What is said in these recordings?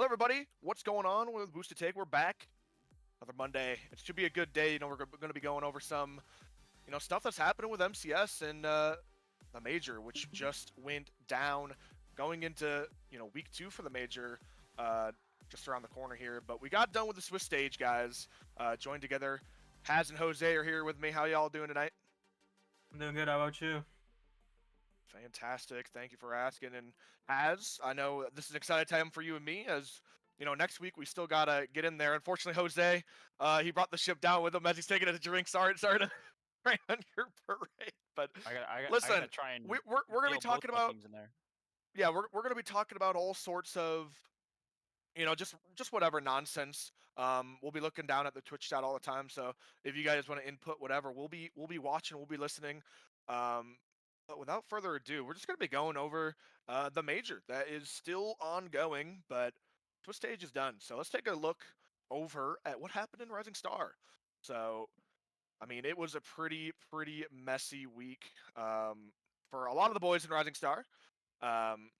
Hello, everybody. What's going on with Boosted Take? We're back. Another Monday. It should be a good day. We're going to be going over some, stuff that's happening with MCS and the major, which just went down, going into week 2 for the major, just around the corner here. But we got done with the Swiss stage, guys. Joined together. Haz and Jose are here with me. How y'all doing tonight? I'm doing good. How about you? Fantastic. Thank you for asking. And as I know, this is an exciting time for you and me, as next week we still gotta get in there. Unfortunately, Jose, he brought the ship down with him as he's taking it to drink. Sorry to rain on your parade, but I listen, gotta try and we're gonna be deal talking both my about teams in there. we're gonna be talking about all sorts of just whatever nonsense. We'll be looking down at the Twitch chat all the time. So if you guys want to input whatever, we'll be watching, we'll be listening. But without further ado, we're just gonna be going over the major that is still ongoing, but Twist stage is done. So let's take a look over at what happened in Rising Star. So I mean, it was a pretty messy week for a lot of the boys in Rising Star. Um,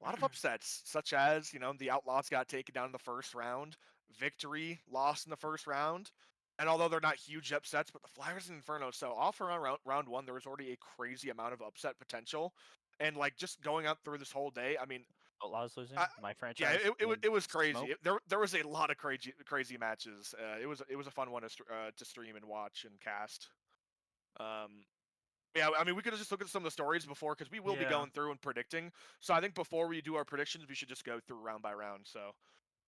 a lot of upsets, such as, the Outlaws got taken down in the first round, Victory lost in the first round, and although they're not huge upsets, but the Flyers and Inferno, so off around round 1, there was already a crazy amount of upset potential, and, just going up through this whole day, I mean, Outlaws losing my yeah, franchise. it was crazy. Smoke. There was a lot of crazy matches. It was a fun one to stream and watch and cast. Um, yeah, I mean, we could just look at some of the stories before, because we will be Yeah. going through and predicting. So I think before we do our predictions, we should just go through round by round. So,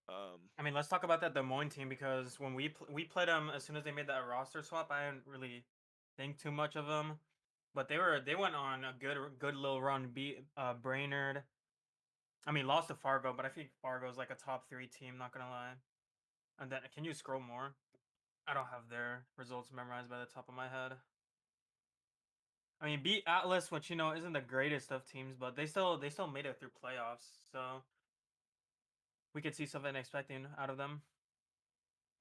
I mean, let's talk about that Des Moines team because when we played them as soon as they made that roster swap, I didn't really think too much of them, but they went on a good little run. Beat Brainerd. I mean, lost to Fargo, but I think Fargo's like a top 3 team. Not gonna lie. And then can you scroll more? I don't have their results memorized by the top of my head. I mean, beat Atlas, which isn't the greatest of teams, but they still made it through playoffs. So we could see something expecting out of them.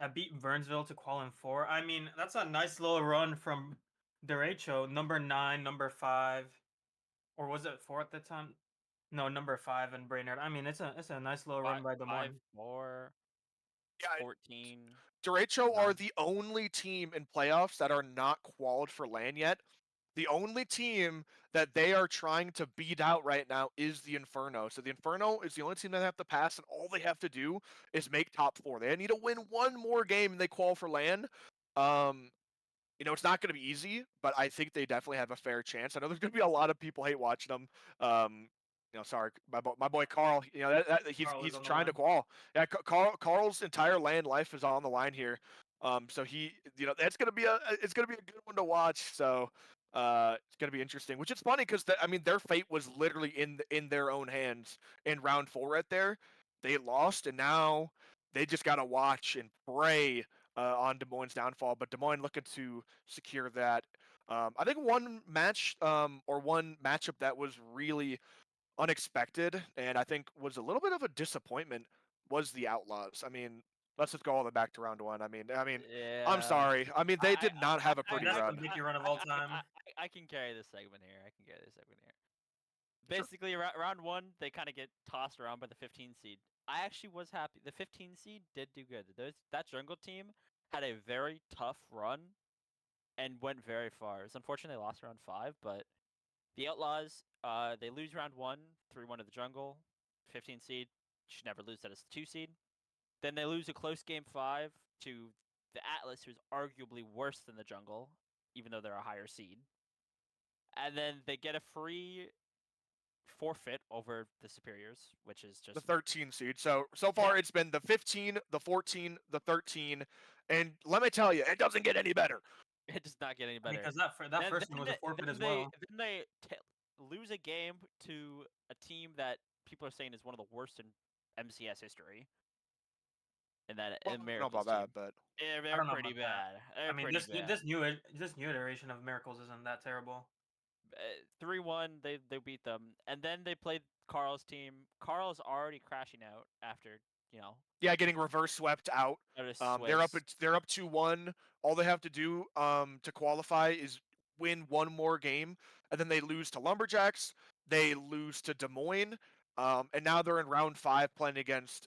I beat Burnsville to qual in 4. I mean, that's a nice little run from Derecho, number 9, number 5, or was it 4 at the time? No, number 5 and Brainerd. I mean, it's a nice little run by Des Moines. 5-4, yeah, 14. Derecho are 9. the only team in playoffs that are not qualified for LAN yet. The only team that they are trying to beat out right now is the Inferno. So the Inferno is the only team that they have to pass, and all they have to do is make top 4. They need to win one more game and they qualify for LAN. It's not going to be easy, but I think they definitely have a fair chance. I know there's going to be a lot of people hate watching them. Sorry, my boy Carl. Carl is He's on the trying to line. qual. Yeah, Carl's entire LAN life is on the line here. So it's gonna be a good one to watch. So it's gonna be interesting. Which is funny because I mean their fate was literally in their own hands in round 4 right there. They lost, and now they just gotta watch and pray on Des Moines' downfall. But Des Moines looking to secure that. I think one match or one matchup that was really unexpected and I think was a little bit of a disappointment was the Outlaws. I mean, let's just go all the way back to round 1. I mean, I'm Yeah. I mean, they did not have a I mean, pretty that's the run. biggest run of all time. I can carry this segment here. Sure. Basically, round 1, they kind of get tossed around by the 15 seed. I actually was happy. The 15 seed did do good. That jungle team had a very tough run and went very far. It's unfortunate they lost round 5, but the Outlaws, they lose round 1, 3-1 to the jungle. 15 seed should never lose that as the 2 seed. Then they lose a close game 5 to the Atlas, who's arguably worse than the jungle, even though they're a higher seed. And then they get a free forfeit over the Superiors, which is just The 13 seed. So far it's been the 15, the 14, the 13, and let me tell you, it doesn't get any better. It does not get any I mean, better. because that first one was a forfeit as well. Then they lose a game to a team that people are saying is one of the worst in MCS history. And that Well, I don't know Miracles about team. that, but Yeah, I they're don't know pretty about that. bad. They're I mean, pretty bad. this new iteration of Miracles isn't that terrible. 3-1, they beat them, and then they played Carl's team. Carl's already crashing out after yeah, getting reverse swept out. They're up 2-1. All they have to do to qualify is win one more game, and then they lose to Lumberjacks. They lose to Des Moines. And now they're in round 5 playing against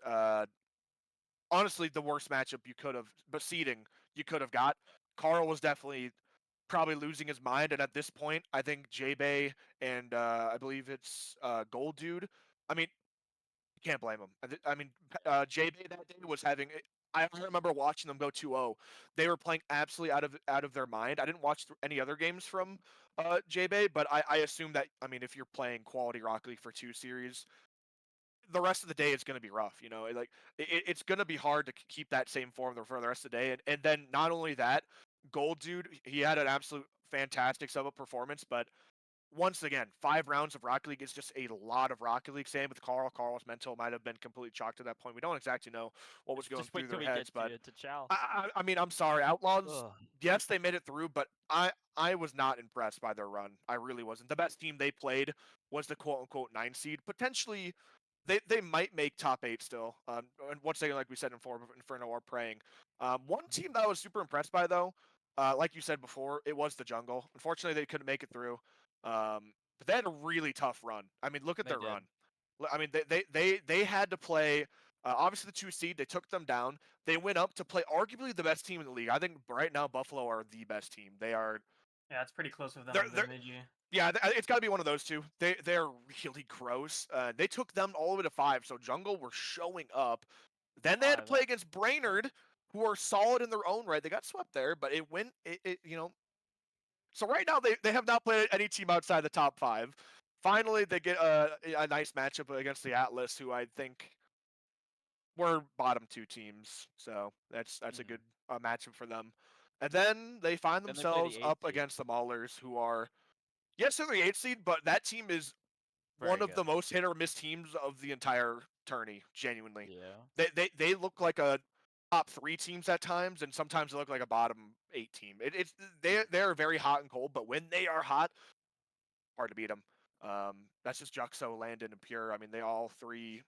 honestly the worst matchup you could have, but seeding you could have got. Carl was definitely probably losing his mind, and at this point, I think J-Bay and I believe it's Gold Dude. I mean, you can't blame him. I mean, J-Bay that day was having. I remember watching them go 2-0. They were playing absolutely out of their mind. I didn't watch any other games from J-Bay, but I assume that, I mean, if you're playing quality Rocket League for 2 series, the rest of the day is going to be rough. Like it's going to be hard to keep that same form for the rest of the day. And then not only that, Gold Dude, he had an absolute fantastic sub up performance, but once again, 5 rounds of Rocket League is just a lot of Rocket League. Same with Carl. Carl's mental might have been completely chalked at that point. We don't exactly know what was going Just through wait till their we heads, get but to Chow. I mean, I'm sorry, Outlaws. Ugh. Yes, they made it through, but I was not impressed by their run. I really wasn't. The best team they played was the quote unquote 9 seed. Potentially, they might make top 8 still. And once again, like we said in Inferno are praying. One team that I was super impressed by though, like you said before, it was the Jungle. Unfortunately, they couldn't make it through. But they had a really tough run. I mean, look at They their did. run. I mean, they had to play. Obviously, the 2 seed, they took them down. They went up to play arguably the best team in the league. I think right now Buffalo are the best team. They are. Yeah, it's pretty close with them They're and they're Bemidji. yeah. It's got to be one of those two. They're really gross. They took them all the way to 5. So Jungle were showing up. Then they had to 5. play against Brainerd, who are solid in their own right. They got swept there, but it went. So right now they have not played any team outside the top 5. Finally, they get a nice matchup against the Atlas, who I think were bottom 2 teams. So that's a Mhm. good matchup for them. And then they find Then they play themselves the 8 up seed. against the Maulers, who are, yes, they're the 8 seed, but that team is one Very of the good. most hit or miss teams of the entire tourney. Genuinely, Yeah. they look like a top 3 teams at times, and sometimes they look like a bottom 8 team. It's they are very hot and cold, but when they are hot, hard to beat them. That's just Juxo, Landon, and Pure. I mean, they all 3.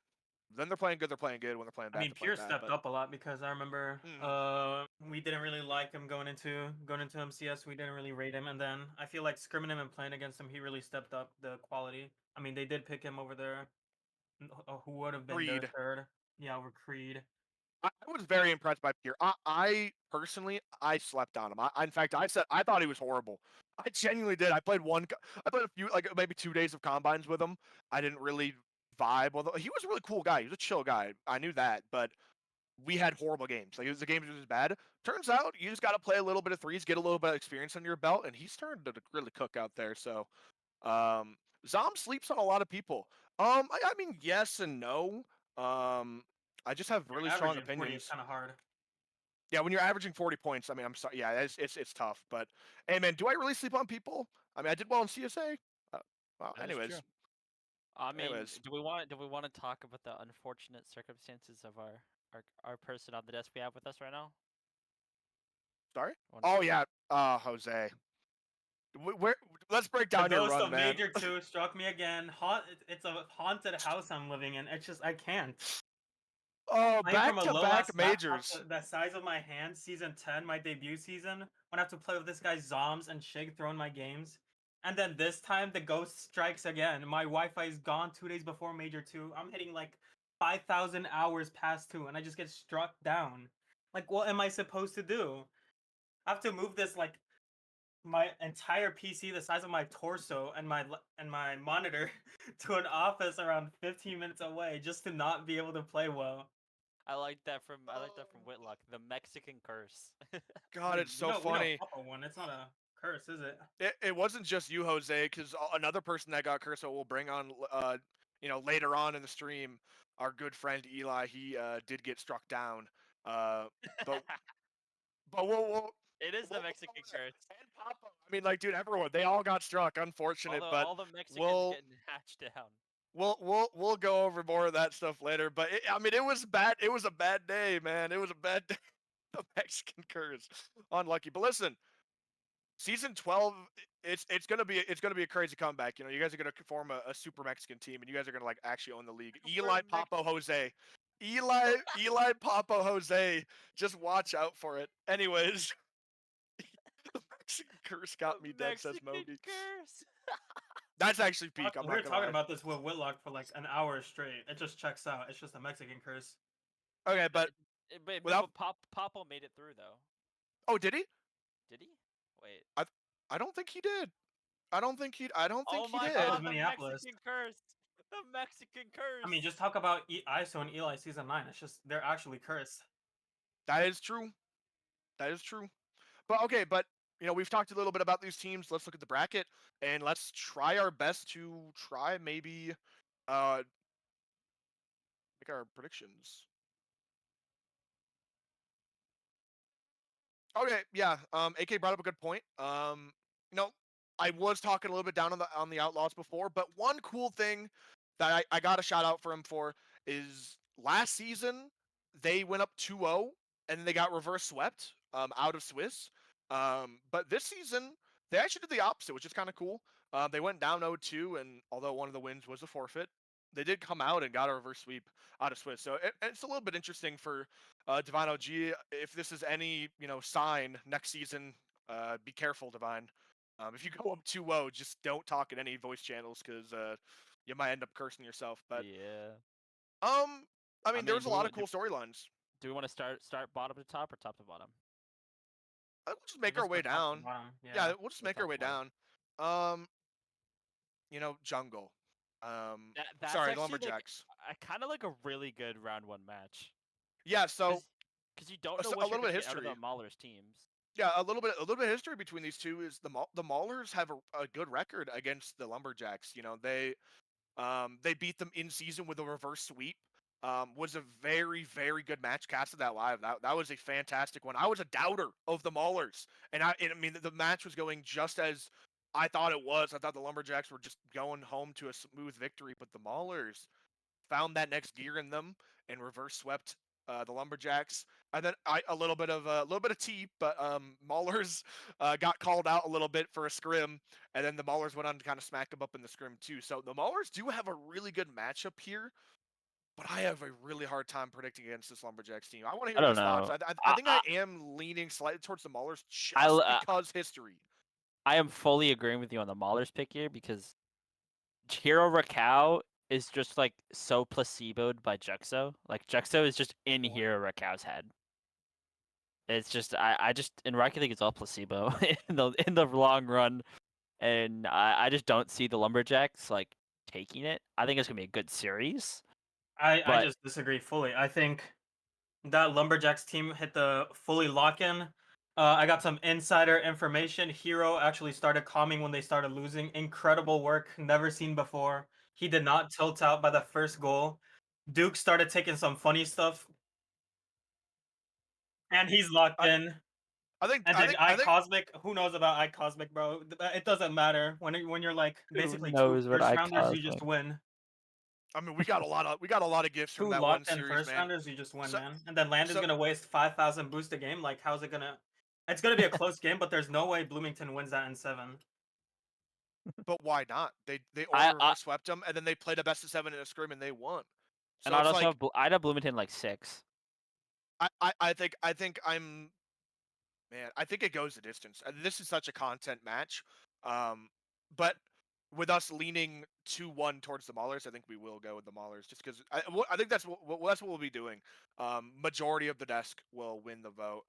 Then they're playing good. They're playing good. When they're playing I bad, mean, they're playing Pierce bad. stepped But up a lot because I remember mm, we didn't really like him going into MCS. We didn't really rate him, and then I feel like scrimming him and playing against him, he really stepped up the quality. I mean, they did pick him over there, who would have been their Creed. third. Yeah, over Creed. I was very impressed by Pierre. I personally, I slept on him. In fact, I said I thought he was horrible. I genuinely did. I played a few, like maybe 2 days of combines with him. I didn't really vibe with him. He was a really cool guy. He was a chill guy. I knew that, but we had horrible games. Like the games was bad. Turns out you just got to play a little bit of threes, get a little bit of experience under your belt, and he's starting to really cook out there. So, um, Zom sleeps on a lot of people. I mean, yes and no. Um, I just have really strong Averaging 40 is opinions. kind of hard. Yeah, when you're averaging 40 points, I mean, I'm sorry. Yeah, it's tough. But hey, man, do I really sleep on people? I mean, I did well in CSA. Well, That is true. I mean, anyways, do we want to talk about the unfortunate circumstances of our person on the desk we have with us right now? sorry. One Oh second. yeah, Jose. Where? Let's break The down your ghost run, of man. Major 2 struck me again. It's a haunted house I'm living in. It's just I can't. Oh, Playing from back a to low ass back laptop majors. the size of my hand, season 10, my debut season, when I have to play with this guy Zoms and Shig throwing my games. And then this time the ghost strikes again. My Wi-Fi is gone 2 days before Major 2. I'm hitting like 5,000 hours past 2 and I just get struck down. Like what am I supposed to do? I have to move this like my entire PC the size of my torso and my monitor to an office around 15 minutes away just to not be able to play well. I like that from Whitlock, the Mexican curse. God, Dude, it's we so know funny. Papa won. It's not a curse, is it? It wasn't just you, Jose, because another person that got cursed, we'll bring on, later on in the stream, our good friend Eli. He did get struck down. But we'll It is the we'll Mexican curse. and Papa. I mean, like, dude, everyone, they all got struck. Unfortunate, but All the Mexicans we'll getting hatched down. we'll go over more of that stuff later. But I mean, it was bad. It was a bad day, man. It was a bad day. The Mexican curse, unlucky. But listen, season 12, it's gonna be a crazy comeback. You guys are gonna form a super Mexican team, and you guys are gonna like actually own the league. Eli, Papo, Jose. Eli, Papo, Jose. Just watch out for it. Anyways, the Mexican curse got me The dead, says Mexican Mogi. curse. That's actually peak. I'm We were not gonna talking lie. about this with Whitlock for like an hour straight. It just checks out. It's just a Mexican curse. Okay, but But without. Popo made it through though. Oh, did he? Did he? Wait. I don't think he did. I don't think he. I don't think Oh he my I thought it was did. God! The Minneapolis. Mexican curse. The Mexican curse. I mean, just talk about ISO and Eli season 9. It's just they're actually cursed. That is true. That is true. But okay, but we've talked a little bit about these teams. Let's look at the bracket and let's try our best to try maybe make our predictions. Okay, yeah. AK brought up a good point. I was talking a little bit down on the Outlaws before, but one cool thing that I got a shout out for him for is last season they went up 2-0 and then they got reverse swept out of Swiss. But this season they actually did the opposite, which is kind of cool. They went down 0-2, and although one of the wins was a forfeit, they did come out and got a reverse sweep out of Swiss. So it's a little bit interesting for Divine OG. If this is any sign next season, be careful, Divine. If you go up 2-0, just don't talk in any voice channels because you might end up cursing yourself. But Yeah. I mean, there's a do lot we, of cool storylines. do we want to start bottom to top or top to bottom? We'll just make Just our way go top to down. bottom. Yeah, we'll just Go make top our way to bottom. down. Jungle. That's Sorry, actually Lumberjacks. like kind of like a really good round 1 match. Yeah, so Because you don't know a what you're little bit gonna of get out of history. the Maulers teams. Yeah, a little bit of history between these two is the Maulers have a good record against the Lumberjacks. They beat them in season with a reverse sweep. Was a very, very good match. Casted that live. That was a fantastic one. I was a doubter of the Maulers, and I mean the match was going just as I thought it was. I thought the Lumberjacks were just going home to a smooth victory, but the Maulers found that next gear in them and reverse swept the Lumberjacks. And then a little bit of tea, but Maulers got called out a little bit for a scrim, and then the Maulers went on to kind of smack them up in the scrim too. So the Maulers do have a really good matchup here, but I have a really hard time predicting against this Lumberjacks team. I want to I hear don't these thoughts. know. I think I am leaning slightly towards the Maulers I, just I because history. I am fully agreeing with you on the Maulers pick here because Hero Raquel is just like so placeboed by Juxo. Like Juxo is just in Hero Raquel's head. It's just I just in Rocket League it's all placebo in the long run, and I just don't see the Lumberjacks like taking it. I think it's gonna be a good series. I But just disagree fully. I think that Lumberjacks team hit the fully lock in. I got some insider information. Hero actually started calming when they started losing. Incredible work, never seen before. He did not tilt out by the first goal. Duke started taking some funny stuff, and he's locked I, in. I think And I then think I think iCosmic, who knows about iCosmic, bro? It doesn't matter when you're like who basically two knows what first I rounders, you cause just me? win. I mean we got a lot of gifts from Two that one locked in series, first man. rounders, you just win, So man. And then Land is so gonna waste 5,000 boost a game. Like, how's it gonna? It's gonna be a close game, but there's no way Bloomington wins that in 7. But why not? They I, already I reverse swept them, and then they played a best of 7 in a scrim and they won. and So I'd it's also like have I'd have Bloomington like 6. I think I'm man. I think it goes the distance. This is such a content match, but with us leaning 2-1 towards the Maulers, I think we will go with the Maulers just because I think that's what we'll be doing. Majority of the desk will win the vote.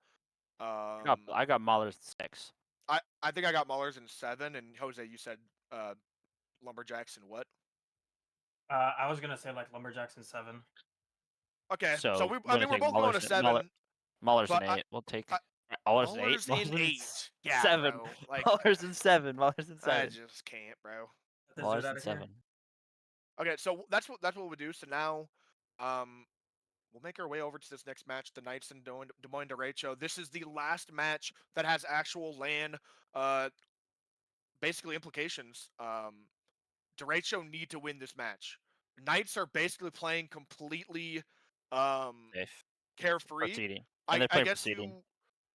I got Maulers 6. I think I got Maulers in 7, and Jose, you said uh, Lumberjacks in what? I was gonna say like Lumberjacks in 7. Okay, so So I we're gonna mean we're take both going to 7, Maulers in but 8. We'll take I Maulers in 8. Maulers in 8. Yeah, 7. bro. Like Maulers in 7. Maulers in I 7. just can't, bro. Get this dude Maulers out in of here. 7. Okay, so that's what we do. So now, um, we'll make our way over to this next match, the Knights and Des Moines Derecho. This is the last match that has actual LAN, uh, basically implications. Derecho need to win this match. Knights are basically playing completely, um, Safe. carefree. Proceeding. I, And they're I playing guess proceeding. you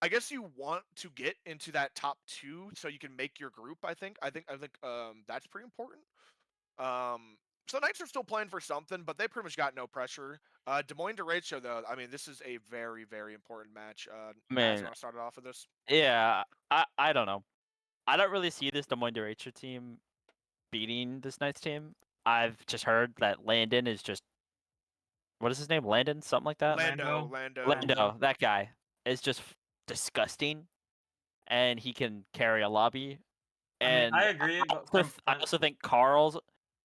I guess you want to get into that top 2 so you can make your group, I think that's pretty important. So Knights are still playing for something, but they pretty much got no pressure. Des Moines Derecho though, I mean this is a very, very important match. Naz, you Man, want to start it off with this? yeah, I don't know. I don't really see this Des Moines Derecho team beating this Knights team. I've just heard that Landon is just what is his name? Landon, something like that. Lando, Lando. Lando, that guy is just disgusting, and he can carry a lobby. I mean, And I agree, but I also think Carl's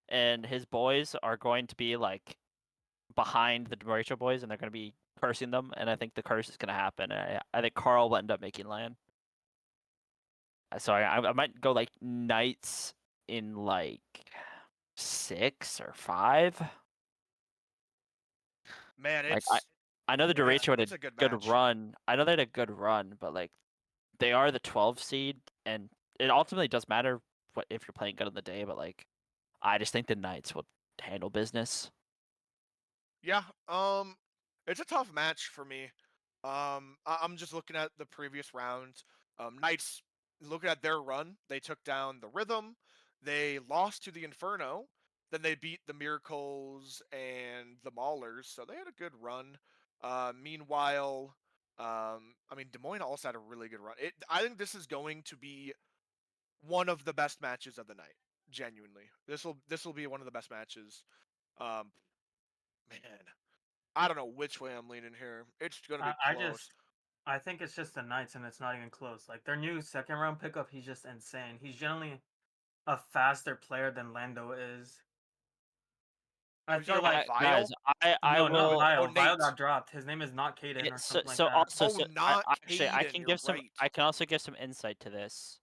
and his boys are going to be like behind the Derecho boys, and they're going to be cursing them. And I think the curse is going to happen. And I think Carl will end up making land. So I might go like Knights in like 6 or 5. Man, Like it's I know the yeah, Derecho had it's a a good good match. run. I know they had a good run, but like they are the 12 seed, and it ultimately does matter what if you're playing good on the day. But like I just think the Knights will handle business. Yeah, it's a tough match for me. I'm just looking at the previous round. Knights, looking at their run, they took down the Rhythm, they lost to the Inferno, then they beat the Miracles and the Maulers, so they had a good run. Meanwhile, I mean, Des Moines also had a really good run. I think this is going to be one of the best matches of the night. Genuinely, this will be one of the best matches. Um, man, I don't know which way I'm leaning here. It's gonna be close. I think it's just the Knights, and it's not even close. Like their new second round pickup, he's just insane. He's generally a faster player than Lando is. I Are you feel talking about like Vile? Guys, I no, not will. Vile. Oh, Vile Nate. got dropped. His name is not Caden or So something like so that. also Oh, not I Caden. can You're give some. right. I can also give some insight to this.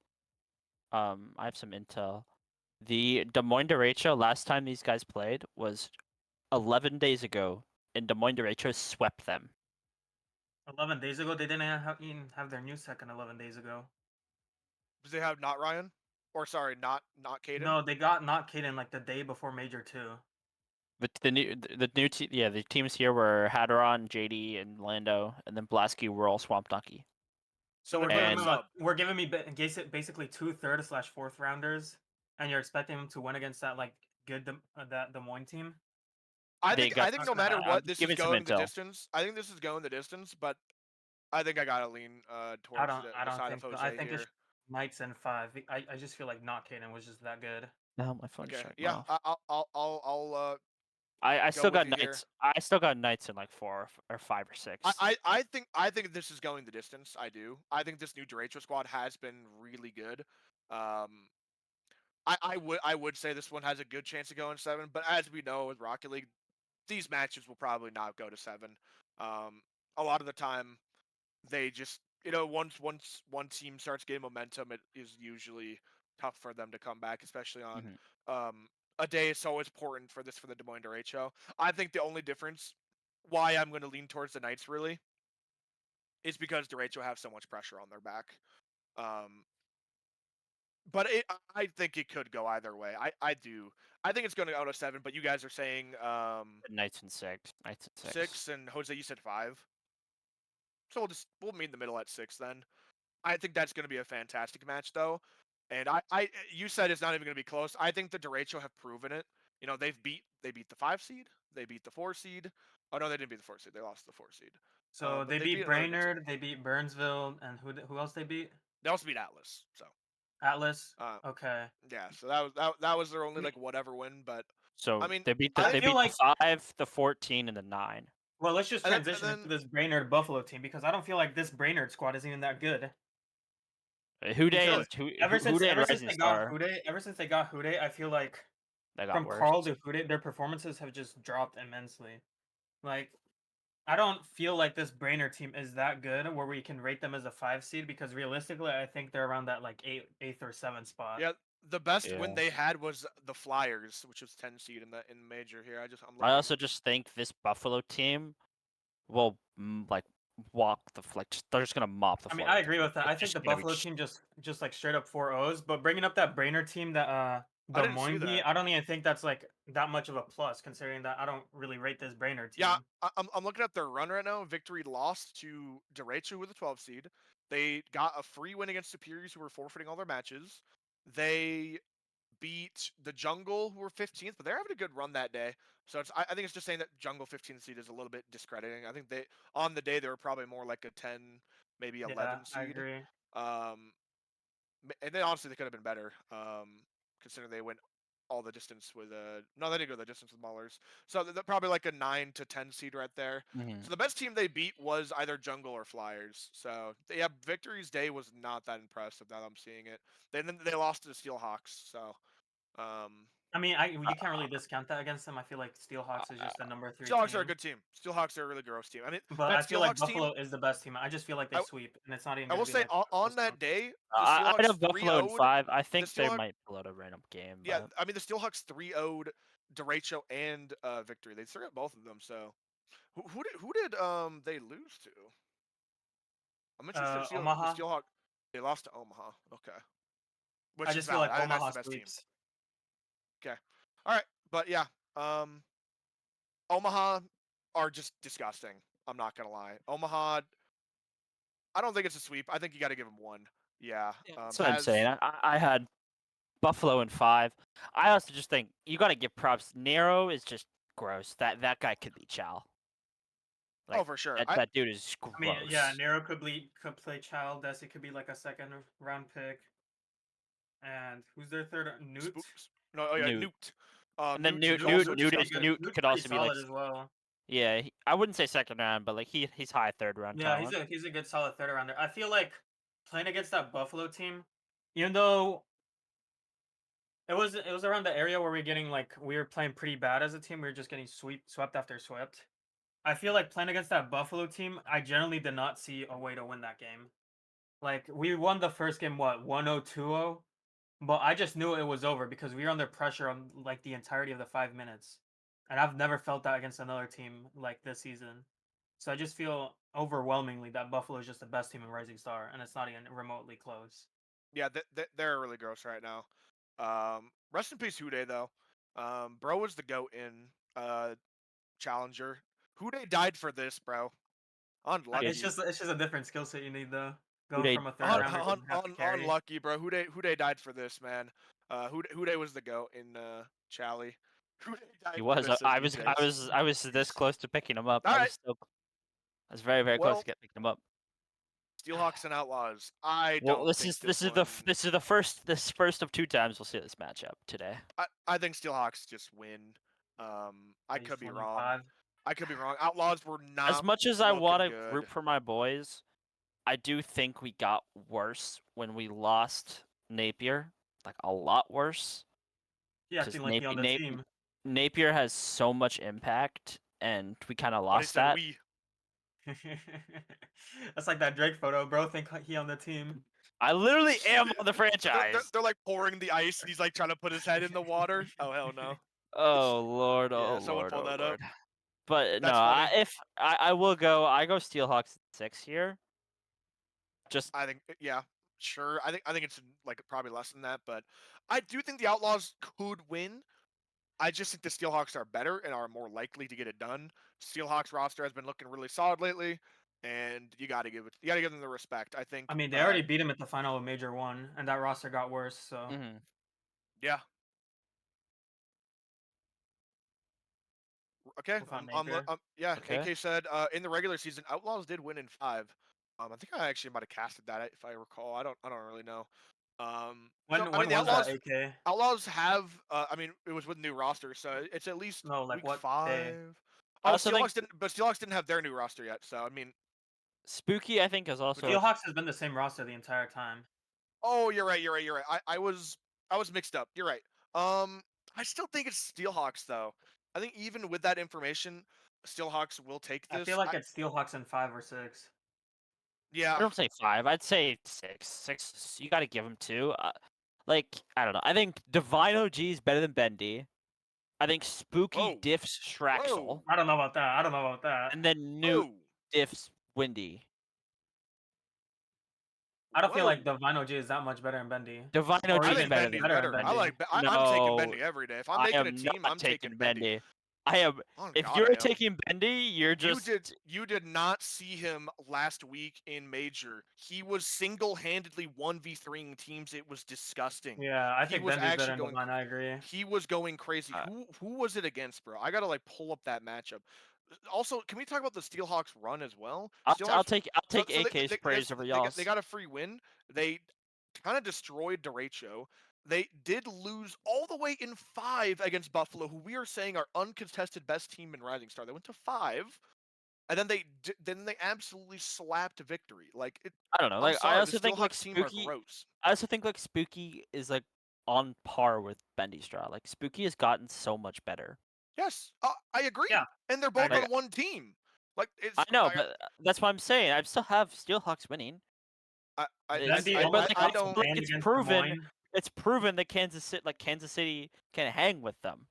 I have some intel. The Des Moines Derecho last time these guys played was 11 days ago, and Des Moines Derecho swept them. 11 days ago, they didn't even have their new second 11 days ago. Does they have not Ryan? Or sorry, not Caden? No, they got not Caden like the day before Major 2. But the teams here were Hadron, JD, and Lando, and then Blasky were all Swamp Donkey. So We're we're putting giving a And them sub. we're giving me basically 2/3/4th rounders, and you're expecting them to win against that like that Des Moines team. they I got. think Not no gonna matter happen. what, this is Giving some going the intel. distance. I think this is going the distance, but I think I gotta lean I towards don't I the don't side of think so. I Jose think it's here. Knights and 5. I just feel like not Caden was just that good. No, my phone just Okay, shut yeah, off. I'll I go still with got you here. Knights. I still got Knights in like 4 or 5 or 6. I think this is going the distance. I do. I think this new Derecho squad has been really good. Um, I would say this one has a good chance of going 7, but as we know with Rocket League, these matches will probably not go to 7. Um, a lot of the time, they just once one team starts getting momentum, it is usually tough for them to come back, especially on Mhm. a day so important for the Des Moines Derecho. I think the only difference why I'm going to lean towards the Knights really is because Derecho have so much pressure on their back. Um, but I think it could go either way. I do. I think it's going to go to 7. But you guys are saying Knights in 6. Knights in 6. 6, and Jose, you said 5. So we'll meet in the middle at 6 then. I think that's going to be a fantastic match though. And you said it's not even going to be close. I think the Derecho have proven it. You know, they beat the 5 seed, they beat the 4 seed. Oh no, they didn't beat the 4 seed. They lost the 4 seed. So But they they beat beat another good team. Brainerd, they beat Burnsville, and who else they beat? They also beat Atlas. So Atlas. uh, Okay. yeah, so that was their only like whatever win. But I So mean, they beat I the I think they feel beat the like 5, the 14, and the 9. well, let's just and transition into then this Brainerd Buffalo team because I don't feel like this Brainerd squad is even that good. Huday Because really, and Huday and Rising Star Ever since they got Hude, I feel like that got from worse. Carl to Hude, their performances have just dropped immensely. Like I don't feel like this Brainerd team is that good where we can rate them as a 5 seed because realistically, I think they're around that like eighth or seventh spot. yeah, the best win Yeah. they had was the Flyers, which was 10 seed in major here. I'm I looking. also just think this Buffalo team will like walk the like they're just gonna mop the I mean, floor I with them. agree with that. I It's think just the gonna be Buffalo team just like straight up 4-0s, but bringing up that Brainerd team that I the didn't see Moingy, that. I don't even think that's like that much of a plus considering that I don't really rate this Brainerd team. Yeah, I'm looking at their run right now. Victory lost to Derecho with a 12 seed. They got a free win against Superiors, who were forfeiting all their matches. They beat the Jungle, who were 15th, but they're having a good run that day. So I think it's just saying that Jungle 15th seed is a little bit discrediting. I think they on the day they were probably more like a 10, maybe Yeah, 11 I seed. agree. And then honestly they could have been better, considering they went all the distance with no, they didn't go the distance with Maulers. So they're probably like a 9 to 10 seed right there. Mhm. So the best team they beat was either Jungle or Flyers. So yeah, Victory's day was not that impressive. Now that I'm seeing it, then they lost to the Steelhawks. So I mean, you can't really discount that against them. I feel like Steelhawks is just the number 3 Steelhawks team. are a good team. Steelhawks are a really gross team. I mean, But that I feel like Steelhawks team. Buffalo is the best team. I just feel like they I- sweep, and it's not even I gonna will be say like on close. that day, the I Steelhawks have Buffalo in 3-0'd 5. I think they Steelhawks- might pull out a random game. Yeah, But I mean the Steelhawks 3-0'd Derecho and Victory. They threw out both of them. So who did they lose to? I'm interested to see the Omaha. Steelhawk. They lost to Omaha. Okay, which I is just feel valid. like I think Omaha that's the best team. sweeps. Okay, all right, but yeah, Omaha are just disgusting. I'm not gonna lie. Omaha, I don't think it's a sweep. I think you got to give them one. Yeah, that's what I'm saying. I had Buffalo in 5. I also just think you got to give props. Nero is just gross. That guy could be Chow. Oh, for sure. That dude is gross. I mean, yeah, Nero could play Child. Desi could be like a second round pick. And who's their third? Newt. Spooks. No, oh yeah, Newt. Newt. And then Newt Newt also could disgusting. Newt's also be pretty like solid as well. yeah. I wouldn't say second round, but like he's high third round Yeah, talent. he's a good solid third rounder. I feel like playing against that Buffalo team, even though it was around the area where we were playing pretty bad as a team. We were just getting swept after swept. I feel like playing against that Buffalo team, I generally did not see a way to win that game. Like we won the first game, what 1-0, 2-0, but I just knew it was over because we were under pressure on like the entirety of the 5 minutes, and I've never felt that against another team like this season. So I just feel overwhelmingly that Buffalo is just the best team in Rising Star, and it's not even remotely close. Yeah, they're really gross right now. Rest in peace, Hude though. Bro was the goat in Challenger. Hude died for this, bro. Unlucky. It's just a different skill set you need though. Going Hude from a third died rounder to have to carry. Unlucky, bro. Hude died for this, man. Hude was the goat in Chally. Hude died He for was. this, I as was. you I guys. was. I was this close to picking him up. All I right. was very close Well, to picking him up. Steelhawks and Outlaws. I Well, don't. this think is this is one- the first of 2 times we'll see this matchup today. I think Steelhawks just win. I could be wrong. I could be wrong. Outlaws were not. As much as I want to good. root for my boys, I do think we got worse when we lost Napier. Like a lot worse. Yeah, acting like he on the team. Napier has so much impact, and we kind of But he lost said that. we. That's like that Drake photo, bro. Think he on the team. I literally am on the franchise. They're like pouring the ice, and he's like trying to put his head in the water. Oh hell no! Oh Lord! Yeah, Oh someone Lord! pull Oh that Lord! up. But no, That's funny. if I will go, I go Steelhawks 6 here. Just I think yeah, sure. I think it's like probably less than that, but I do think the Outlaws could win. I just think the Steelhawks are better and are more likely to get it done. Steelhawks roster has been looking really solid lately, and you got to give them the respect. I think. I mean, they already beat him at the final of Major 1, and that roster got worse. So yeah. Okay. Yeah. Okay. AK said in the regular season, Outlaws did win in 5. I think I actually might have casted that if I recall. I don't really know. when I mean, the was Outlaws, that, AK? Outlaws have. I mean, it was with new roster, so it's at least No, like week what 5. day? Oh, also think- Steelhawks didn't have their new roster yet. So I mean, Spooky, I think, is also. Steelhawks has been the same roster the entire time. oh, you're right. I was mixed up. You're right. I still think it's Steelhawks though. I think even with that information, Steelhawks will take this. I feel like it's Steelhawks in 5 or 6. Yeah. I don't say 5. I'd say 6. 6. You got to give him 2. Like I don't know. I think Divine OG is better than Bendy. I think Spooky Whoa. diffs Shraxel, Whoa. I don't know about that. and then Newt Whoa. diffs Windy. I don't feel Whoa. like Divine OG is that much better than Bendy. Divine Or OG I is even think better Bendy's than better better. than I like. Bendy. I'm taking No, Bendy every day. If I'm I making am a team, not I'm taking Bendy. I am. Oh, If God, you're I am. taking Bendy, you're just. You did not see him last week in Major. He was single-handedly 1v3ing teams. It was disgusting. Yeah, I He think was Bendy's actually better than going- Divine. I agree. He was going crazy. Who was it against, bro? I gotta like pull up that matchup. Also, can we talk about the Steelhawks run as well? I'll Steelhawks- take so AK's praise over y'all. They got a free win. They kind of destroyed Derecho. they did lose all the way in 5 against Buffalo, who we are saying are uncontested best team in Rising Star. They went to 5, and then they absolutely slapped victory. Like I don't know. I'm Like I sorry, the also think like Steelhawks team are Spooky. gross. I also think like Spooky is like on par with Bendy Straw. Like Spooky has gotten so much better. Yes, I agree. Yeah, And they're I both agree. on one team. Like I know, but that's what I'm saying. I still have Steelhawks winning. Bendy I almost Like, I got don't. like banned it's against Des proven. Moines. It's proven that Kansas City can hang with them.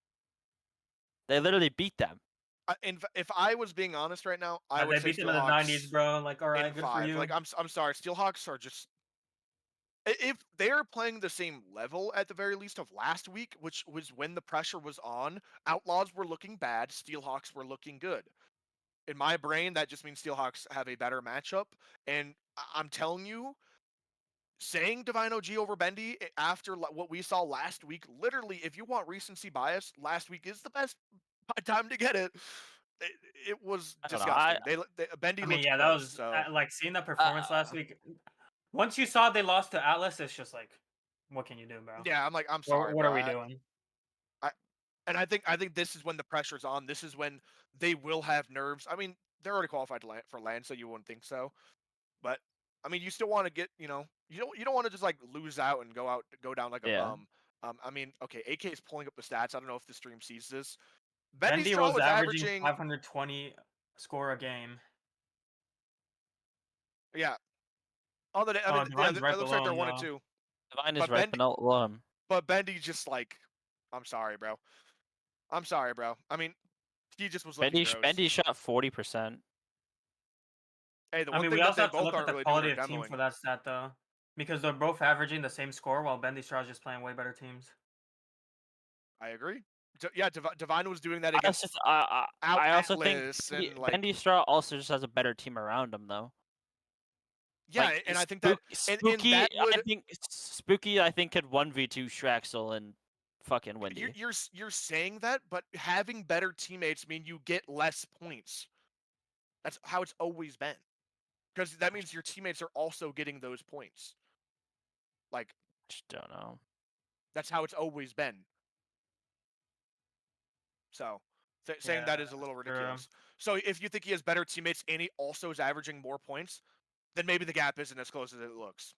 They literally beat them. If I was being honest right now, I would They say beat them in the 90s, Steelhawks bro. Like, all in right, good for 5. you. Like I'm sorry, Steelhawks are just if they're playing the same level at the very least of last week, which was when the pressure was on, Outlaws were looking bad, Steelhawks were looking good. In my brain, that just means Steelhawks have a better matchup, and I'm telling you, saying Divine OG over Bendy after what we saw last week, literally, if you want recency bias, last week is the best time to get it. It, it was I don't know. disgusting. Bendy I mean, looked yeah, that gross. was So like seeing that Uh, performance last week. Once you saw they lost to Atlas, it's just like, what can you do, bro? yeah, I'm like, I'm sorry, What bro. are we doing? And I think this is when the pressure's on. This is when they will have nerves. I mean, they're already qualified for land, so you wouldn't think so. But I mean, you still want to get, you don't want to just like lose out and go down like a yeah. bum. I mean, okay, AK is pulling up the stats. I don't know if the stream sees this. Bendy Bendy Straw was was averaging averaging, 520 score a game. yeah. On the, I Oh, mean, yeah, Divine's right it looks like below they're him, one and though. two. Divine is But right Bendy, below him. but Bendy just like, I'm sorry, bro. I'm sorry, bro. I mean, he just was looking gross. Bendy shot 40%. Hey, the I one mean, thing we that also they have to both look at aren't the really doing quality are of team demoing. for that stat, though. Because they're both averaging the same score, while Bendy Straw is just playing way better teams. I agree. Yeah, Divine was doing that I against also, I, Out I also think Atlas and like, Bendy Straw also just has a better team around him, though. yeah, Like and I think that and Spooky, that would I think could 1v2 Straxel and fucking Windy. you're saying that, but having better teammates mean you get less points. That's how it's always been. Because that means your teammates are also getting those points. Like Just don't know. that's how it's always been. So saying Yeah, that is a little true. ridiculous. So if you think he has better teammates and he also is averaging more points, then maybe the gap isn't as close as it looks.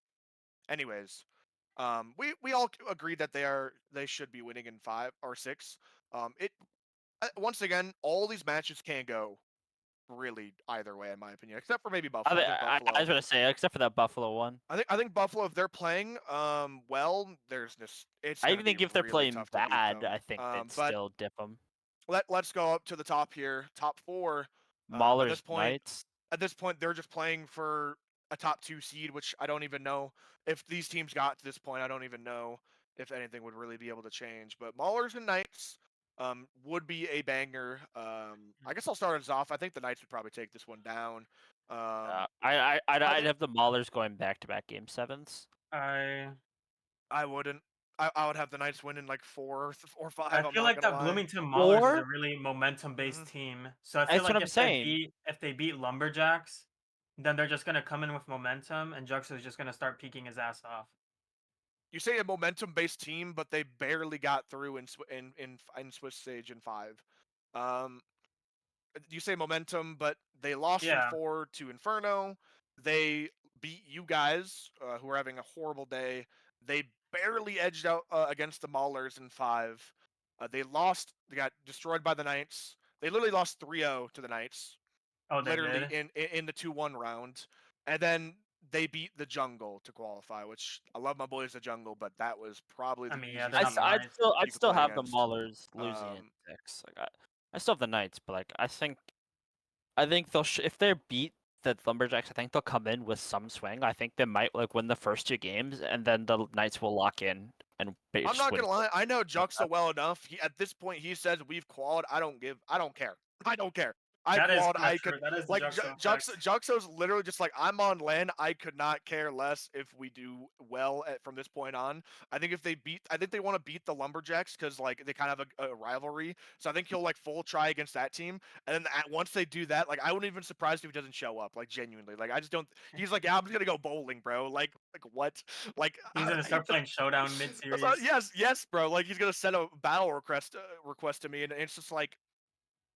Anyways, we all agree that they should be winning in 5 or 6. It once again, all these matches can go really either way, in my opinion, except for maybe Buffalo. I think I Buffalo. was gonna say, except for that Buffalo one. I think Buffalo, if they're playing well, there's just it's. I Gonna even think be if they're really playing tough to beat bad, them. I think they'd But still dip them. let's go up to the top here, top 4. At this Maulers point, Knights. they're just playing for a top 2 seed, which I don't even know if these teams got to this point. I don't even know if anything would really be able to change. But Maulers and Knights would be a banger. I guess I'll start us off. I think the Knights would probably take this one down. I'd have the Maulers going back-to-back game 7s. I wouldn't. I would have the Knights win in like 4 or 5. I I'm feel not like gonna that lie. Bloomington Maulers is Or a really momentum-based Mhm. team. So I feel that's like what I'm saying. if they beat Lumberjacks, then they're just gonna come in with momentum, and Jux is just gonna start peeking his ass off. You say a momentum-based team, but they barely got through in Swiss Sage in 5. Um, you say momentum, but they lost in Yeah. 4 to Inferno. They beat you guys, who are having a horrible day. They barely edged out against the Maulers in 5. They lost. They got destroyed by the Knights. They literally lost 3-0 to the Knights. Oh, they Literally did. in the 2-1 round, and then they beat the Jungle to qualify. Which I love my boys, the Jungle, but that was probably I the mean, yeah, easiest they're not team the Knights. you I'd could still play have the against. Maulers losing in Um, 6. Like I still have the Knights, but like I think they'll if they're beat the Lumberjacks, I think they'll come in with some swing. I think they might like win the first 2 games, and then the Knights will lock in and I'm not win. gonna lie. I know Like Juxta well enough. At this point, he says we've qualified. I don't care. I don't care. That is quad, kinda I true. could That is the like Juxo Juxo. effect. Juxo's literally just like I'm on land. I could not care less if we do well from this point on. I think if they beat, I think they want to beat the Lumberjacks because like they kind of have a rivalry. So I think he'll like full try against that team, and then once they do that, like I wouldn't even surprised if he doesn't show up. Like genuinely, like I just don't. He's like, yeah, I'm just gonna go bowling, bro. Like what? Like He's gonna he start just, playing Showdown that's mid-series. yes, bro. Like he's gonna send a battle request to me, and it's just like,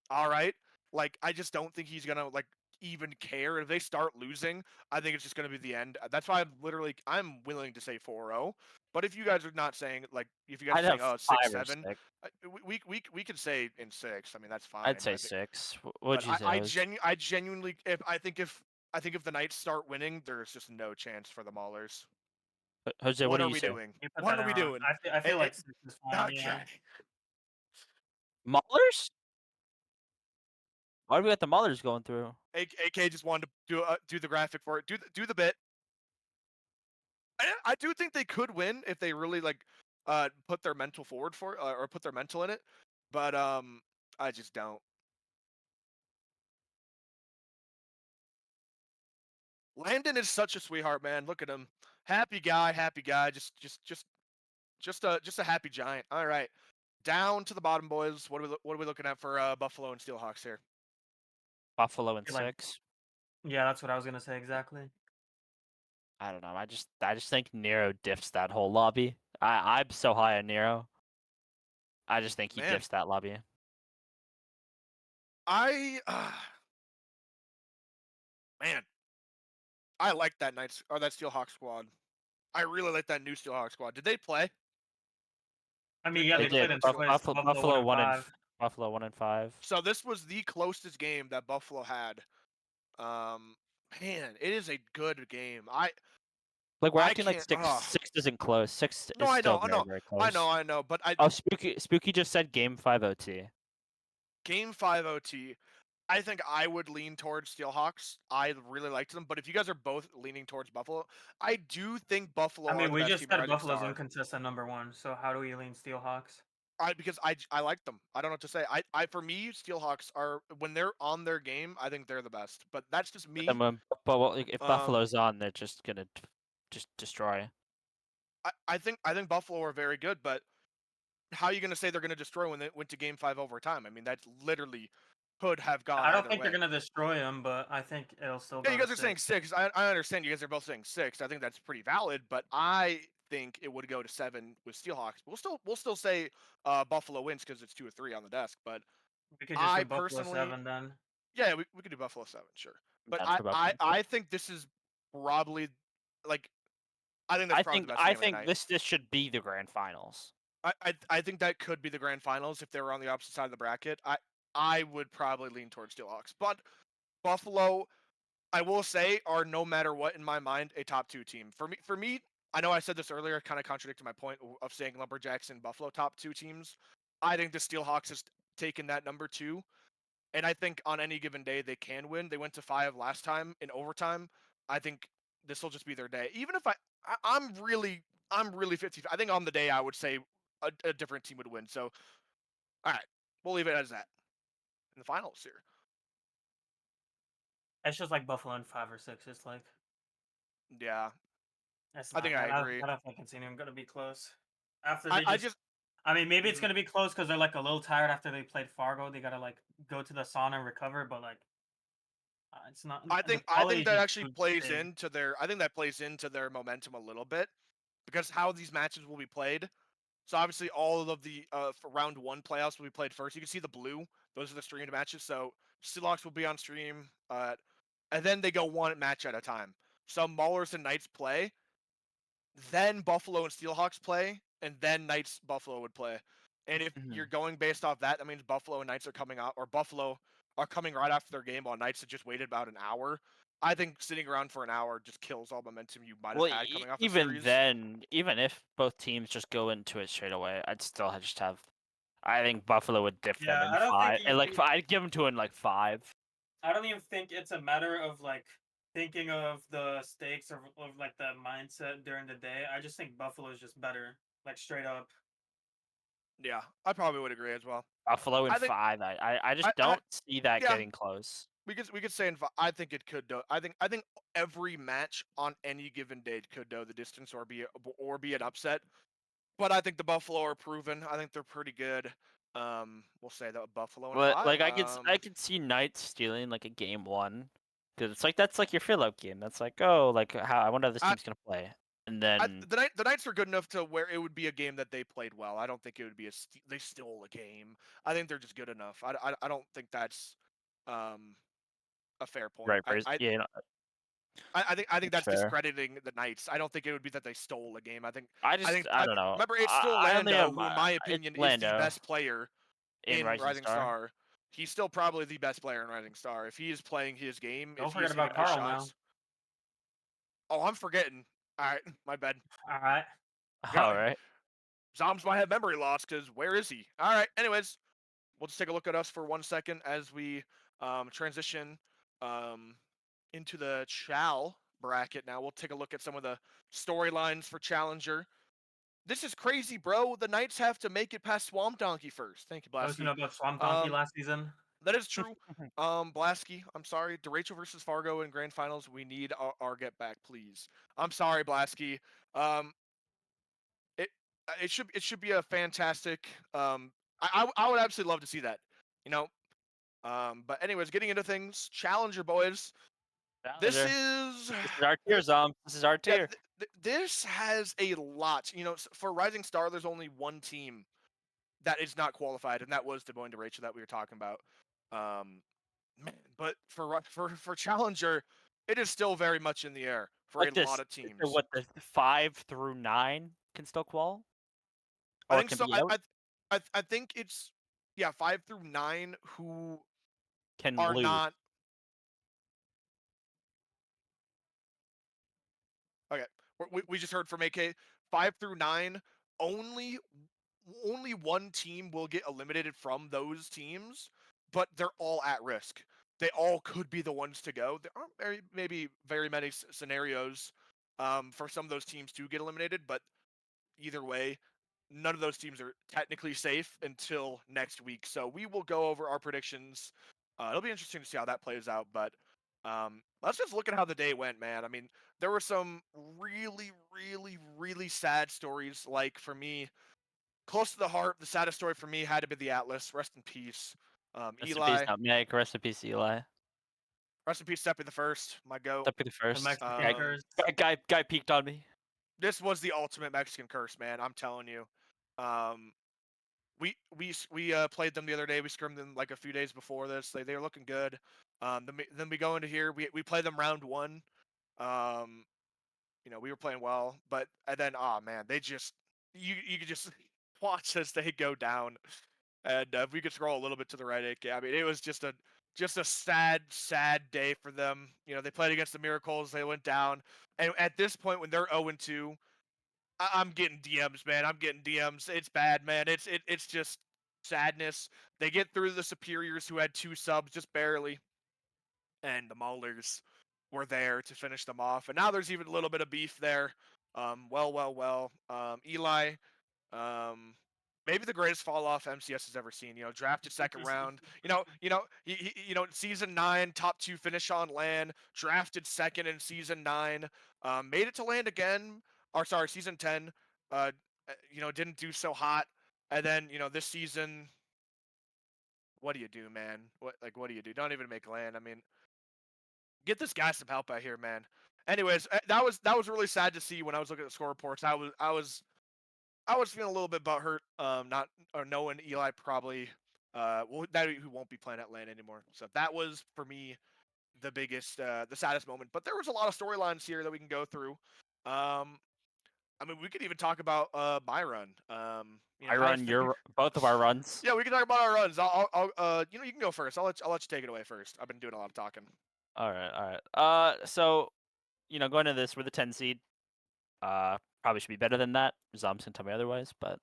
all right. Like I just don't think he's gonna like even care if they start losing. I think it's just gonna be the end. That's why I'm willing to say 4-0. But if you guys are not saying like if you guys I'd are saying have oh 5 or 6-7, 6. we could say in 6. I mean that's fine. I'd say I think, 6. but What'd you say, Hose? I genuinely I think if the Knights start winning, there's just no chance for the Maulers. Jose, what What do are you we say? doing? You put What that are we down. doing? I feel like 6 is fine, yeah. Okay. Maulers? Why do we got the Maulers going through? AK just wanted to do the graphic for it. Do the bit. I do think they could win if they really like put their mental forward for or put their mental in it, but I just don't. Landon is such a sweetheart, man. Look at him, happy guy, happy guy. Just a happy giant. All right, down to the bottom, boys. What are we looking at for Buffalo and Steelhawks here? Buffalo and Feel like- 6. Yeah, that's what I was gonna say exactly. I don't know. I just think Nero diffs that whole lobby. I'm so high on Nero. I just think he Man. diffs that lobby. Man, I like that Knights or that Steelhawk squad. I really like that new Steelhawk squad. Did they play? I mean, They yeah, They they played played did. in Steelhawks. twice. Buffalo 1 and 5. Buffalo 1 and 5. So this was the closest game that Buffalo had. Man, it is a good game. Like we're I acting like can't. 6 isn't close. 6 No, is I still know, I very know, very close. I know. But Oh, Spooky just said game 5 OT. game 5 OT. I think I would lean towards Steelhawks. I really liked them, but if you guys are both leaning towards Buffalo, I do think Buffalo I are mean, the we best just team said Rising Buffalo's Star. inconsistent #1, so how do we lean Steelhawks? Because I like them. I don't know what to say. I for me, Steelhawks are when they're on their game. I think they're the best. But that's just me. If Um, Buffalo's on, they're just gonna just destroy. I think Buffalo are very good, but how are you going to say they're going to destroy when they went to Game 5 overtime? I mean, that's literally could have gone I don't either think way. they're gonna destroy them, but I think it'll still. Yeah, go you to guys are saying 6. 6. I understand you guys are both saying 6. I think that's pretty valid, but I think it would go to 7 with Steelhawks. We'll still say Buffalo wins because it's 2 or 3 on the desk. But We could just I do Buffalo personally, 7 then. yeah, we could do Buffalo 7, sure. But Down for Buffalo. I think this is probably like I think that's probably the best I game of the think night. this should be the grand finals. I think that could be the grand finals if they were on the opposite side of the bracket. I would probably lean towards Steelhawks, but Buffalo, I will say, are no matter what in my mind a top 2 team. For me, I know I said this earlier, kind of contradicted my point of saying Lumberjacks and Buffalo top 2 teams. I think the Steelhawks has taken that number 2, and I think on any given day they can win. They went to 5 last time in overtime. I think this will just be their day. Even if I'm really 50. I think on the day I would say a different team would win. So, all right, we'll leave it as that in the finals here. It's just like Buffalo in 5 or 6. It's like Yeah, it's I think not- I agree. I don't think it's even gonna be close. After they I just, just I mean, maybe it's Mhm. gonna be close because they're like a little tired after they played Fargo. They gotta like go to the sauna and recover, but like it's not. I The think quality is that just actually too plays big. into their I think that plays into their momentum a little bit because how these matches will be played. So obviously all of the for round 1 playoffs will be played first. You can see the blue; those are the streamed matches. So Steelhawks will be on stream, and then they go one match at a time. So Maulers and Knights play, then Buffalo and Steelhawks play, and then Knights Buffalo would play. And if you're going based off that, that means Buffalo and Knights are coming out, or Buffalo are coming right after their game, while Knights have just waited about an hour. I think sitting around for an hour just kills all momentum you might have Well, had coming off the even series. then, even if both teams just go into it straight away, I'd still just have. I think Buffalo would dip Yeah, them I in don't 5. think And like I'd give them to in like 5. I don't even think it's a matter of like thinking of the stakes or of like the mindset during the day. I just think Buffalo is just better, like straight up. Yeah, I probably would agree as well. Buffalo in I think 5. I just I don't see that yeah, getting close. we could say I think it could do. I think every match on any given day could go the distance or be an upset. But I think the Buffalo are proven. I think they're pretty good. We'll say that Buffalo in But 5. like I could see Knights stealing like a game 1 because it's like that's like your fill out game. That's like, oh, like how I wonder how this I, team's gonna play. And then the Knights are good enough to where it would be a game that they played well. I don't think it would be they stole a game. I think they're just good enough. I don't think that's um a fair point. right, yeah, no, I think it's that's fair. discrediting the Knights. I don't think it would be that they stole a game. I don't know. Remember it's still I only Lando, have who in my it's opinion is the Lando best player in in Rising Rising Star. Star. He's still probably the best player in Rising Star. If he is playing his game, Don't if he forget is hitting about his Carl now. shots. Oh, I'm forgetting. All right, my bad. All right. Yeah, All right. Zombs might have memory loss because where is he? All right. Anyways, we'll just take a look at us for 1 second as we transition um, into the Chal bracket. Now we'll take a look at some of the storylines for Challenger. This is crazy, bro. The Knights have to make it past Swamp Donkey first. Thank you, I was Blasky. know about Swamp Donkey last season. That is true. Blasky, I'm sorry. DeRachel versus Fargo in grand finals. We need our get back, please. I'm sorry, Blasky. Um, it it should be a fantastic. I would absolutely love to see that. You know. But anyways, getting into things. Challenger boys. This Challenger. is This is our tier, Zom. This is our yeah. tier. This has a lot. You know, for Rising Star, there's only one team that is not qualified, and that was Des Moines DeRachel that we were talking about. Um, Man, but for Challenger, it is still very much in the air for Like a lot this. of Is there teams. what the 5 through 9 can still qual I or think can so. be out, I think it's 5 through 9 who can are lose. not okay. We just heard from AK 5 through 9. Only only one team will get eliminated from those teams, but they're all at risk. They all could be the ones to go. There aren't maybe very many scenarios for some of those teams to get eliminated, but either way, none of those teams are technically safe until next week. So we will go over our predictions. It'll be interesting to see how that plays out. But let's just look at how the day went, man. I mean, there were some really, really, really sad stories. Like for me, close to the heart, the saddest story for me had to be the Atlas. Rest in peace. Rest in peace, Eli, Nutmeg. Rest in peace, Eli. rest in peace, Steppy the First, my goat. Step be the The first. Mexican Guy, Um, curse. guy peeked on me. this was the ultimate Mexican curse, man. I'm telling you. Um, we played them the other day. We scrimmed them like a few days before this. They were looking good. Then we go into here. We play them round 1. Um, we were playing well, but and then man, they just you could just watch as they go down. And if we could scroll a little bit to the right, I mean, it was just a sad day for them. They played against the Miracles. They went down, and at this point, when they're 0-2, I'm getting DMs, man. I'm getting DMs. It's bad, man. It's just sadness. They get through the Superiors, who had 2 subs, just barely, and the Maulers were there to finish them off. And now there's even a little bit of beef there. Well. Eli, maybe the greatest fall off MCS has ever seen. Drafted second round. Season 9, top 2 finish on LAN. Drafted second in season 9. Made it to land again. Or sorry, season 10. Didn't do so hot. And then this season, what do you do, man? What do you do? Don't even make land. I mean, get this guy some help out here, man. Anyways, that was really sad to see when I was looking at the score reports. I was feeling a little bit butthurt, not or knowing Eli probably that he won't be playing at LAN anymore. So that was for me the biggest, the saddest moment. But there was a lot of storylines here that we can go through. I mean, we could even talk about my run. I run both of our runs. Yeah, we can talk about our runs. You can go first. I'll let you take it away first. I've been doing a lot of talking. All right. So going into this, we're the 10 seed. Probably should be better than that. Zom's can tell me otherwise, but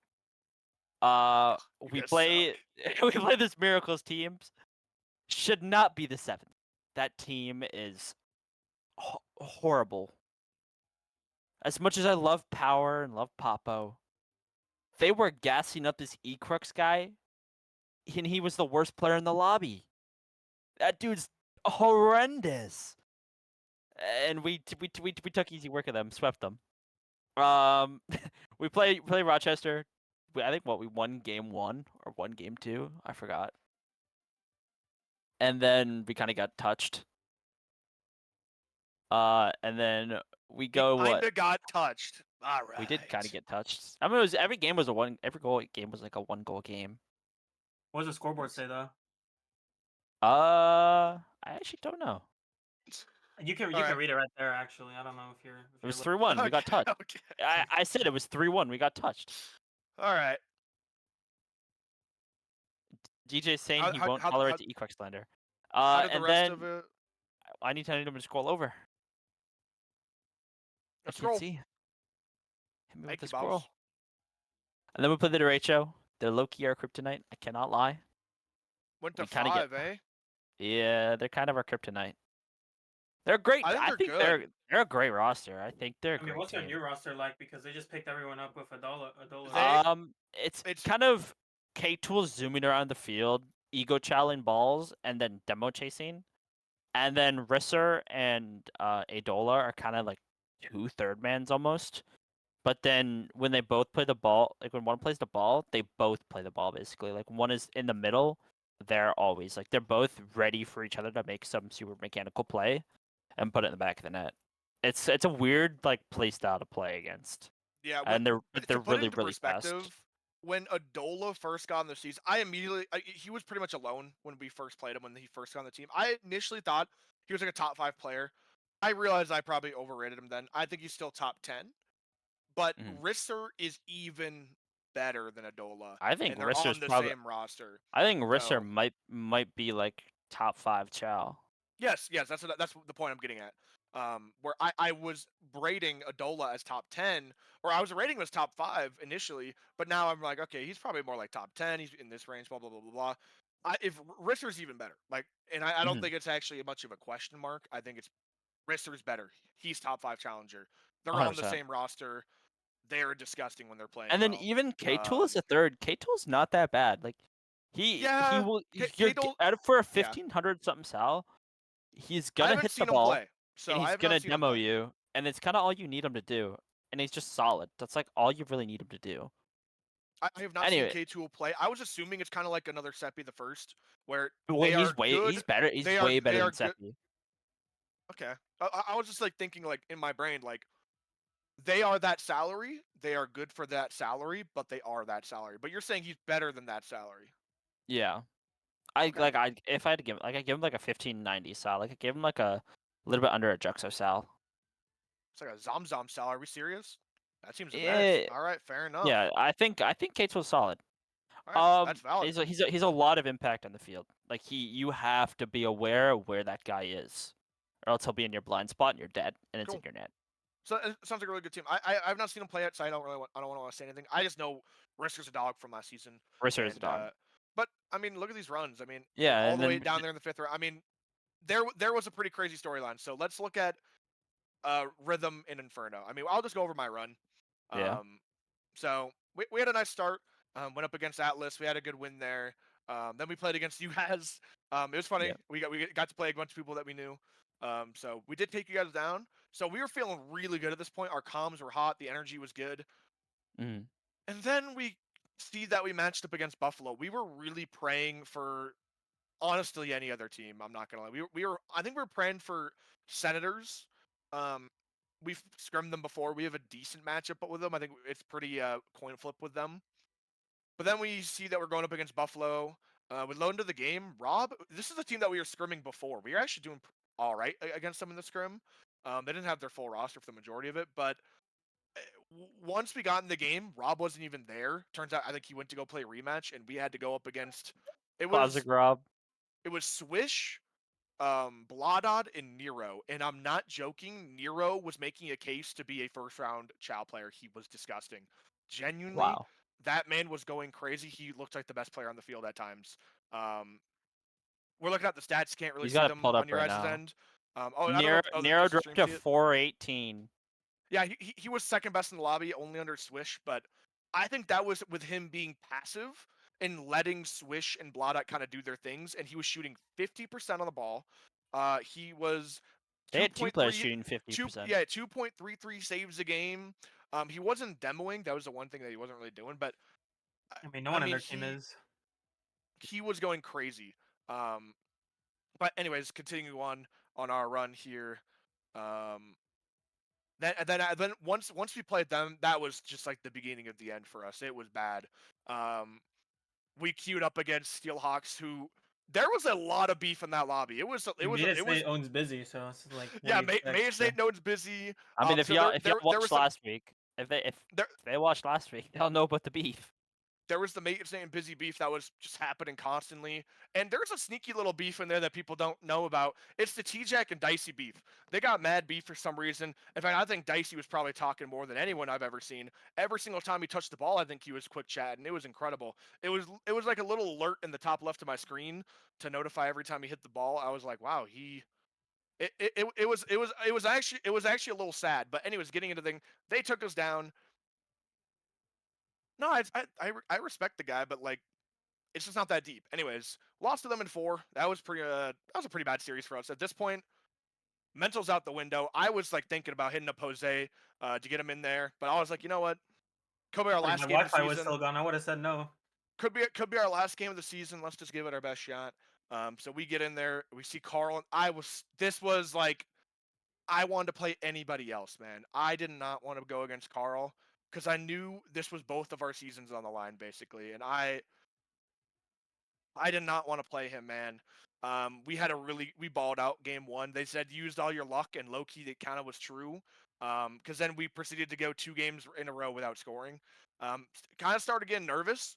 You we guys play suck. we play this Miracles teams. Should not be the 7th. That team is horrible. As much as I love Power and love Popo, they were gassing up this Ecrux guy, and he was the worst player in the lobby. That dude's horrendous. And we took easy work of them, swept them. We play Rochester. I think we won game 1 or won game 2. I forgot. And then we kind of got touched. And then we go what? Kinda got touched. All right. We did kind of get touched. I mean, it was every game was every game was like a 1-goal game. What does the scoreboard say though? I actually don't know. You can Alright. read it right there. Actually, I don't know if you're. It was 3-1. We got touched. Okay. I said it was 3-1. We got touched. All right. DJ's saying How- he how- won't how- tolerate how- the Equex slander. How did the And rest then of it? I need him to scroll over. I Let's can't roll. see. Hit me with Thank the you, boss. scroll. And then we play the derecho. They're low-key our kryptonite. I cannot lie. Went to We kinda get- 5, eh? Yeah, they're kind of our kryptonite. They're great. I think they're good. they're a great roster. I think they're a I mean, great what's their team. new roster like? Because they just picked everyone up with $1. It's it's- kind of K-Tools zooming around the field, ego challenging balls, and then demo chasing. And then Risser and Adola are kind of like 2 third mans almost. But then when they both play the ball, like when one plays the ball, they both play the ball basically. Like one is in the middle, they're always like they're both ready for each other to make some super mechanical play and put it in the back of the net. It's a weird like play style to play against. Yeah, And they're to put it really into really fast. perspective, when Adola first got on the season, he was pretty much alone when we first played him when he first got on the team. I initially thought he was like a top 5 player. I realized I probably overrated him then. I think he's still top 10. But Mhm. Risser is even better than Adola. I think and they're Risser's on the probably. same roster. I think Risser So- might be like top 5 Chow. Yes, that's the point I'm getting at. Where I was rating Adola as top 10, or I was rating him as top 5 initially, but now I'm like, okay, he's probably more like top 10. He's in this range, blah blah blah blah blah. If Risser's even better, like, and I don't Mhm. think it's actually much of a question mark. I think it's Risser's better. He's top 5 challenger. They're on the 100%. same roster. They're disgusting when they're playing. And then well. even K-Tool is a third. K-Tool's not that bad. Like he Yeah, will K- K-Tool- for a yeah. 1500 something Sal, he's I gonna haven't hit the seen him ball play, so and I he's have gonna not seen him demo play. you, and it's kind of all you need him to do. And he's just solid. That's like all you really need him to do. I have not Anyway. seen K2 play. I was assuming it's kind of like another Seppi the first, where Well, they he's are way good. he's better. He's they way are better than good. Seppi. Okay, I was just like thinking like in my brain like they are that salary. They are good for that salary, but they are that salary. But you're saying he's better than that salary. Yeah. Okay. If I had to give I give him like a 1590 Sal. Like I give him like a little bit under a Juxo Sal. It's like a Zom Sal. Are we serious? That seems a Yeah. match. All right, fair enough. Yeah, I think K-Tool's solid. All right, that's valid. He's a lot of impact on the field. Like you have to be aware of where that guy is, or else he'll be in your blind spot and you're dead, and it's in Cool. your net. So it sounds like a really good team. I've not seen him play yet, so I don't want to say anything. I just know Risker's a dog from last season. Risser is a and, dog. But I mean, look at these runs. I mean, Yeah, all and the way then down there in the 5th round. I mean, there was a pretty crazy storyline. So let's look at Rhythm and Inferno. I mean, I'll just go over my run. Yeah. So we had a nice start. Went up against Atlas. We had a good win there. Then we played against you guys. It was funny. Yep. We got to play a bunch of people that we knew. So we did take you guys down. So we were feeling really good at this point. Our comms were hot. The energy was good. Mhm. And then we see that we matched up against Buffalo. We were really praying for, honestly, any other team. I'm not gonna lie. I think we were praying for Senators. We've scrimmed them before. We have a decent matchup with them. I think it's pretty coin flip with them. But then we see that we're going up against Buffalo. We load into the game. Rob, this is a team that we were scrimming before. We were actually doing all right against them in the scrim. They didn't have their full roster for the majority of it, but once we got in the game, Rob wasn't even there. Turns out, I think he went to go play a rematch, and we had to go up against. Classic Rob. It was Swish, Bladod, and Nero. And I'm not joking. Nero was making a case to be a first round Chow player. He was disgusting. Genuinely, Wow. that man was going crazy. He looked like the best player on the field at times. We're looking at the stats. Can't really He's see got it them pulled up on your right guys' now. end. I don't know if Nero the dropped stream to see it. 418. Yeah, he was second best in the lobby, only under Swish, but I think that was with him being passive and letting Swish and Blaudat kind of do their things, and he was shooting 50% on the ball. He was They had two players 2.3 shooting 50%. 2.33 saves a game. He wasn't demoing. That was the one thing that he wasn't really doing. But I mean, no I one on mean, their team is. he was going crazy. But anyways, continuing on our run here. Um, then once we played them, that was just like the beginning of the end for us. It was bad. We queued up against Steelhawks, who there was a lot of beef in that lobby. Made it It say was owns busy, so it's like, what do yeah. you expect? Mayor State knows busy. I mean, So if y'all there was watched some last week, if there they watched last week, they'll know about the beef. there was the Mayor State and busy beef that was just happening constantly, and there's a sneaky little beef in there that people don't know about. It's the T-Jack and Dicey beef. They got mad beef for some reason. In fact, I think Dicey was probably talking more than anyone I've ever seen. Every single time he touched the ball, I think he was quick chatting. It was incredible. It was like a little alert in the top left of my screen to notify every time he hit the ball. I was like, wow, it was actually a little sad. But anyways, getting into the thing, they took us down. No, I respect the guy, but like it's just not that deep. Anyways, lost to them in 4. That was a pretty bad series for us. At this point, mental's out the window. I was like thinking about hitting up Jose to get him in there, but I was like, you know what? Could be our Like, my last game of the Wi-Fi was season. still gone. I would have said no. Could be our last game of the season. Let's just give it our best shot. So we get in there. We see Carl, and this was like I wanted to play anybody else, man. I did not want to go against Carl because I knew this was both of our seasons on the line, basically, and I did not want to play him, man. We balled out game 1. They said used all your luck, and low key it kind of was true. Because then we proceeded to go 2 games in a row without scoring. Kind of started getting nervous,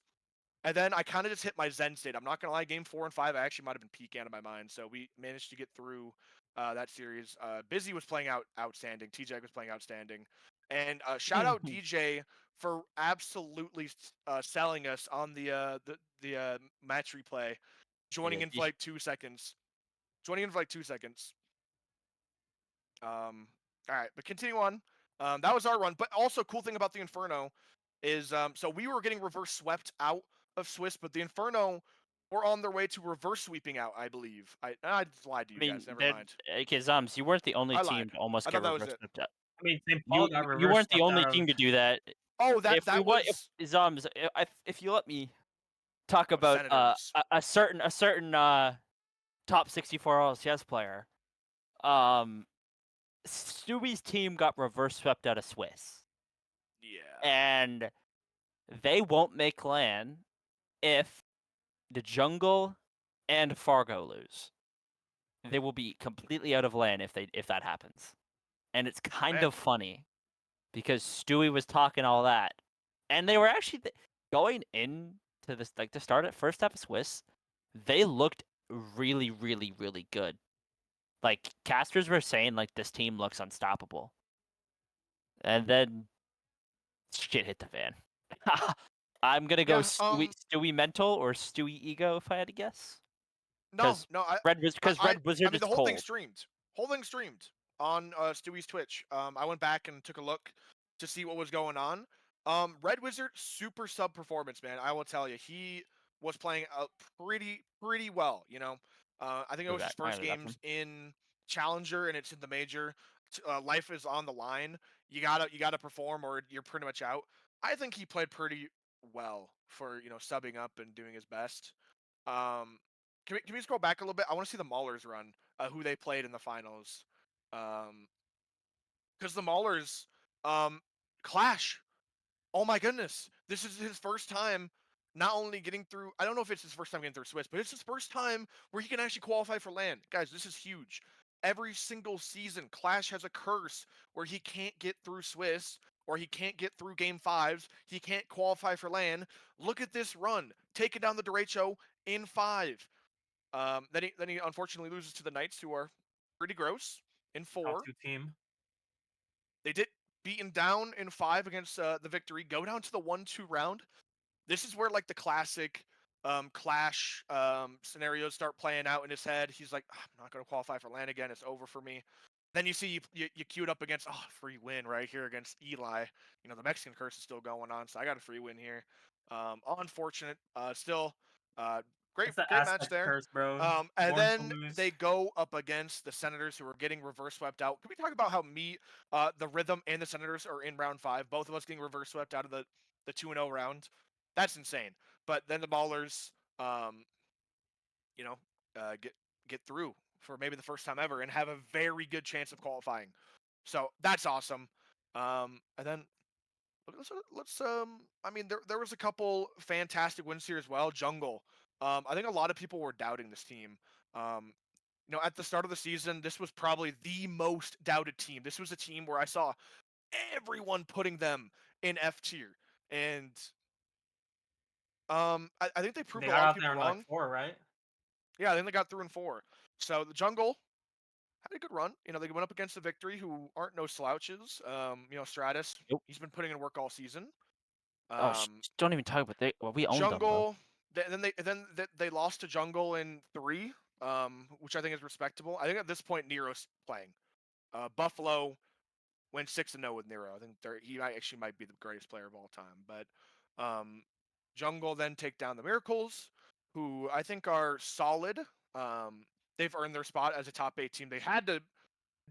and then I kind of just hit my Zen state. I'm not gonna lie, game 4 and 5 I actually might have been peeking out of my mind. So we managed to get through that series. Busy was playing outstanding. TJ was playing outstanding, and shout out DJ for absolutely selling us on the match replay, joining Yeah, in for like 2 seconds. Joining in for like 2 seconds. All right, but continue on. That was our run. But also, cool thing about the Inferno is so we were getting reverse swept out of Swiss, but the Inferno were on their way to reverse sweeping out, I believe. I just lied to I you mean, guys. Never that mind. okay, Zums, you weren't the only I team lied. to almost I get thought that was reverse it. swept out. I mean, St. Paul got You reverse weren't the swept only out of. team to do that. Oh, If we that want, was if Zums, if you let me talk about Senators. a certain top 64 LCS player, um, Stewie's team got reverse swept out of Swiss, Yeah. and they won't make LAN if the jungle and Fargo lose. They will be completely out of LAN if that happens. And it's kind Man. of funny because Stewie was talking all that, and they were actually going into this like to start at first half of Swiss. They looked really, really, really good. Like casters were saying, like this team looks unstoppable, and then shit hit the fan. I'm gonna go Yeah. Stewie mental or Stewie ego if I had to guess. No, no. Because Red I Wizard mean, is the whole thing cold. streamed. Whole thing streamed on Stewie's Twitch. I went back and took a look to see what was going on. Red Wizard, super sub performance, man. I will tell you, he was playing pretty well. You know, I think it Look was at his that. I first gotta look at him. games in Challenger, and it's in the major. Life is on the line. You gotta perform, or you're pretty much out. I think he played pretty well for subbing up and doing his best. Um, can we scroll back a little bit? I want to see the Maulers run, who they played in the finals. Because the Maulers, Clash. Oh my goodness, this is his first time. Not only getting through, I don't know if it's his first time getting through Swiss, but it's his first time where he can actually qualify for LAN. Guys, this is huge. Every single season, Clash has a curse where he can't get through Swiss or he can't get through game 5s. He can't qualify for LAN. Look at this run, taking down the derecho in 5. Then he unfortunately loses to the Knights, who are pretty gross in Top 4. 2 team. They did beaten down in 5 against the victory. Go down to the 1-2 round. This is where like the classic Clash scenarios start playing out in his head. He's like, I'm not going to qualify for LAN again. It's over for me. Then you see you queued up against free win right here against Eli. You know the Mexican curse is still going on, so I got a free win here. Unfortunate. Still, great It's the match Aztec there. curse, bro. And Born to then lose. they go up against the Senators, who are getting reverse swept out. Can we talk about how the Rhythm and the Senators are in round 5? Both of us getting reverse swept out of the 2-0 round. That's insane. But then the Ballers, you know, get through for maybe the first time ever and have a very good chance of qualifying. So that's awesome. And then let's I mean there was a couple fantastic wins here as well. Jungle. I think a lot of people were doubting this team. Um, at the start of the season, this was probably the most doubted team. This was a team where I saw everyone putting them in F tier, and I think they proved They a got lot of out there people in like wrong. 4, right? Yeah, I think they got through in 4. So the Jungle had a good run. They went up against the Victory, who aren't no slouches. Stratus, Nope. he's been putting in work all season. Oh, don't even talk about we owned them, bro. Jungle, then they lost to Jungle in 3, which I think is respectable. I think at this point Nero's playing. Buffalo went 6-0 with Nero. I think he might be the greatest player of all time. But Jungle then take down the Miracles, who I think are solid. They've earned their spot as a top 8 team. They had to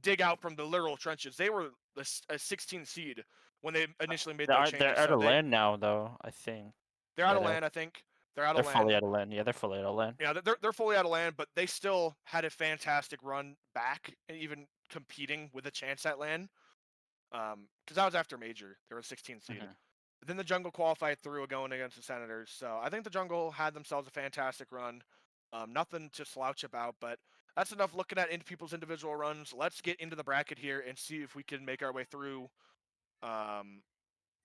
dig out from the literal trenches. They were a 16th seed when they initially made their changes. They're out So of land now, though. I think they're out of Yeah, land. I think they're out they're of land. fully out of land. Yeah, they're fully out of land. Yeah, they're fully out of land, but they still had a fantastic run back and even competing with a chance at land. Because that was after Major. They were a 16th seed. Mhm. But then the Jungle qualified through going against the Senators. So I think the Jungle had themselves a fantastic run. Nothing to slouch about, but that's enough looking at into people's individual runs. Let's get into the bracket here and see if we can make our way through. A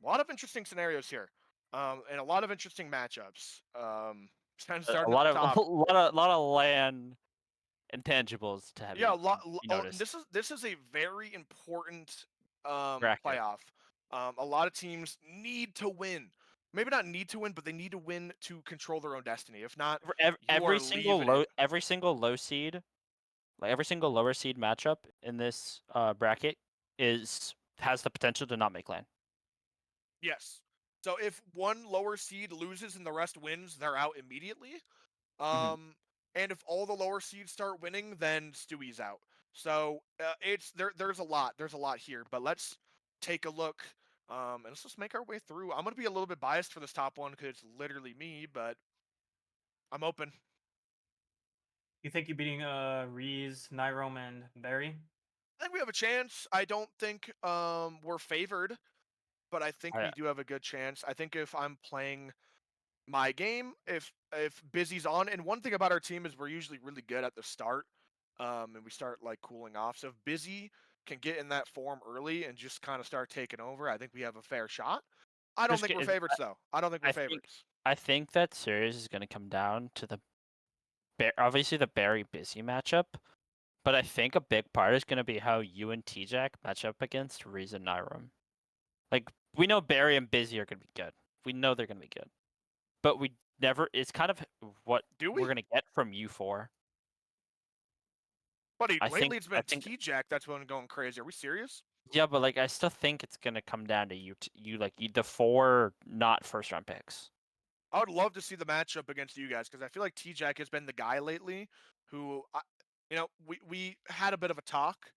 lot of interesting scenarios here, and a lot of interesting matchups. A Starting lot at the of top. lot of land intangibles to have Yeah, you noticed. this is a very important Bracket. playoff. A lot of teams need to win. Maybe not need to win, but they need to win to control their own destiny. If not, Every are single leaving it. every single low seed, like every single lower seed matchup in this bracket has the potential to not make land. Yes. So if one lower seed loses and the rest wins, they're out immediately. Mhm. And if all the lower seeds start winning, then Stewie's out. So it's there's a lot. There's a lot here, but let's take a look. And let's just make our way through. I'm gonna be a little bit biased for this top one because it's literally me, but I'm open. You think you're beating Reese, Nyrome, and Barry? I think we have a chance. I don't think we're favored, but I think we I- do have a good chance. I think if I'm playing my game, if Busy's on, and one thing about our team is we're usually really good at the start, and we start like cooling off. So if Busy can get in that form early and just kind of start taking over, I think we have a fair shot. I don't think Krishka we're is- favorites though. I don't think we're I think- favorites. I think that series is going to come down to obviously the Barry Busy matchup, but I think a big part is going to be how you and T-Jack match up against Reese and Nyrome. Like, we know Barry and Busy are going to be good. We know they're going to be good. But we never, it's kind of what Do we? we're going to get from you four. Buddy, I lately think- it's I been think- T-Jack that's been going crazy. Are we serious? Yeah, but like, I still think it's going to come down to you, the 4 not first round picks. I would love to see the matchup against you guys because I feel like T-Jack has been the guy lately who, we had a bit of a talk.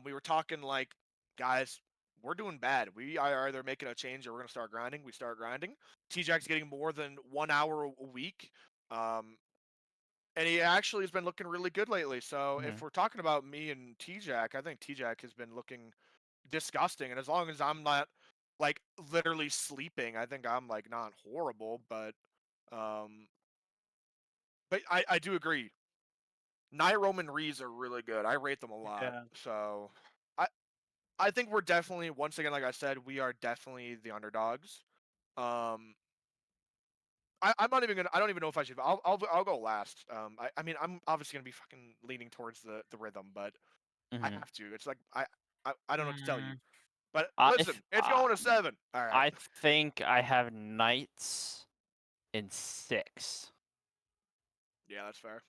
We were talking like, guys, we're doing bad. We are either making a change or we're gonna start grinding. We start grinding. T-Jack's getting more than 1 hour a week, and he actually has been looking really good lately. So if Mhm. we're talking about me and T-Jack, I think T-Jack has been looking disgusting. And as long as I'm not like literally sleeping, I think I'm like not horrible, um but I do agree. Nyrome and Reese are really good. I rate them a lot. Yeah. So I think we're definitely, once again, like I said, we are definitely the underdogs. I'm not even gonna. I don't even know if I should. I'll go last. I mean, I'm obviously gonna be fucking leaning towards the Rhythm, but I Mhm. have to. It's like I don't know what to tell you. But I listen, th- it's going to 7. All right. I think I have Knights in 6. Yeah, that's fair.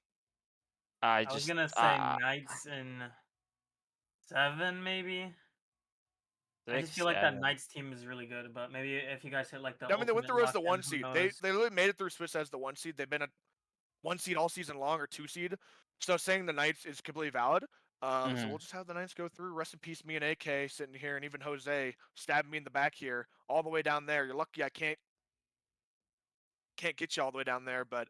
I was gonna say Knights in 7 maybe. I just Six, feel like that seven. Knights team is really good, but maybe if you guys hit like the I mean, they went ultimate through as the lock-in, one who seed. They knows? literally made it through Swiss as the one seed. They've been a one seed all season long or 2 seed. So saying the Knights is completely valid. So Mhm. we'll just have the Knights go through. Rest in peace, me and AK sitting here, and even Jose stabbing me in the back here, all the way down there. You're lucky I can't get you all the way down there, but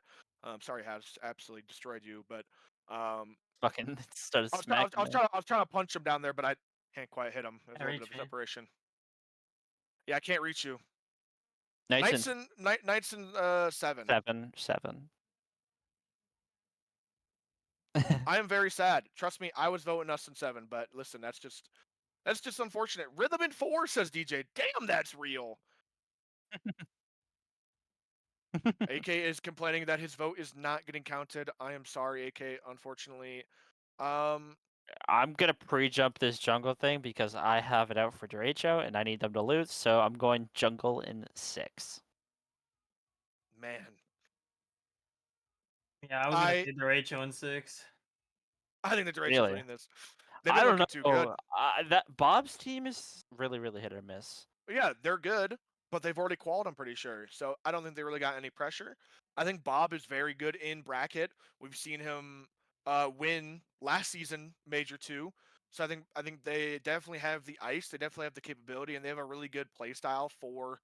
sorry, has absolutely destroyed you. But Fucking started I was, try- smacking me. I was trying to punch him down there, but I can't quite hit him. There's a Can't little bit reach of me. separation. Yeah, I can't reach you. Knights in Knights and 7. 7, 7. I am very sad. Trust me, I was voting us in 7, but listen, that's just unfortunate. Rhythm in 4, says DJ. Damn, that's real. AK is complaining that his vote is not getting counted. I am sorry, AK. Unfortunately, I'm gonna pre-jump this jungle thing because I have it out for derecho and I need them to lose, so I'm going jungle in 6. man, Yeah, I was gonna I say Derecho in 6. I think the Derecho's Really? winning this. They've I been don't looking too good. know. That Bob's team is really, really hit or miss. Yeah, they're good, but they've already qualified, I'm pretty sure. So I don't think they really got any pressure. I think Bob is very good in bracket. We've seen him win last season Major 2. So I think they definitely have the ice, they definitely have the capability, and they have a really good play style for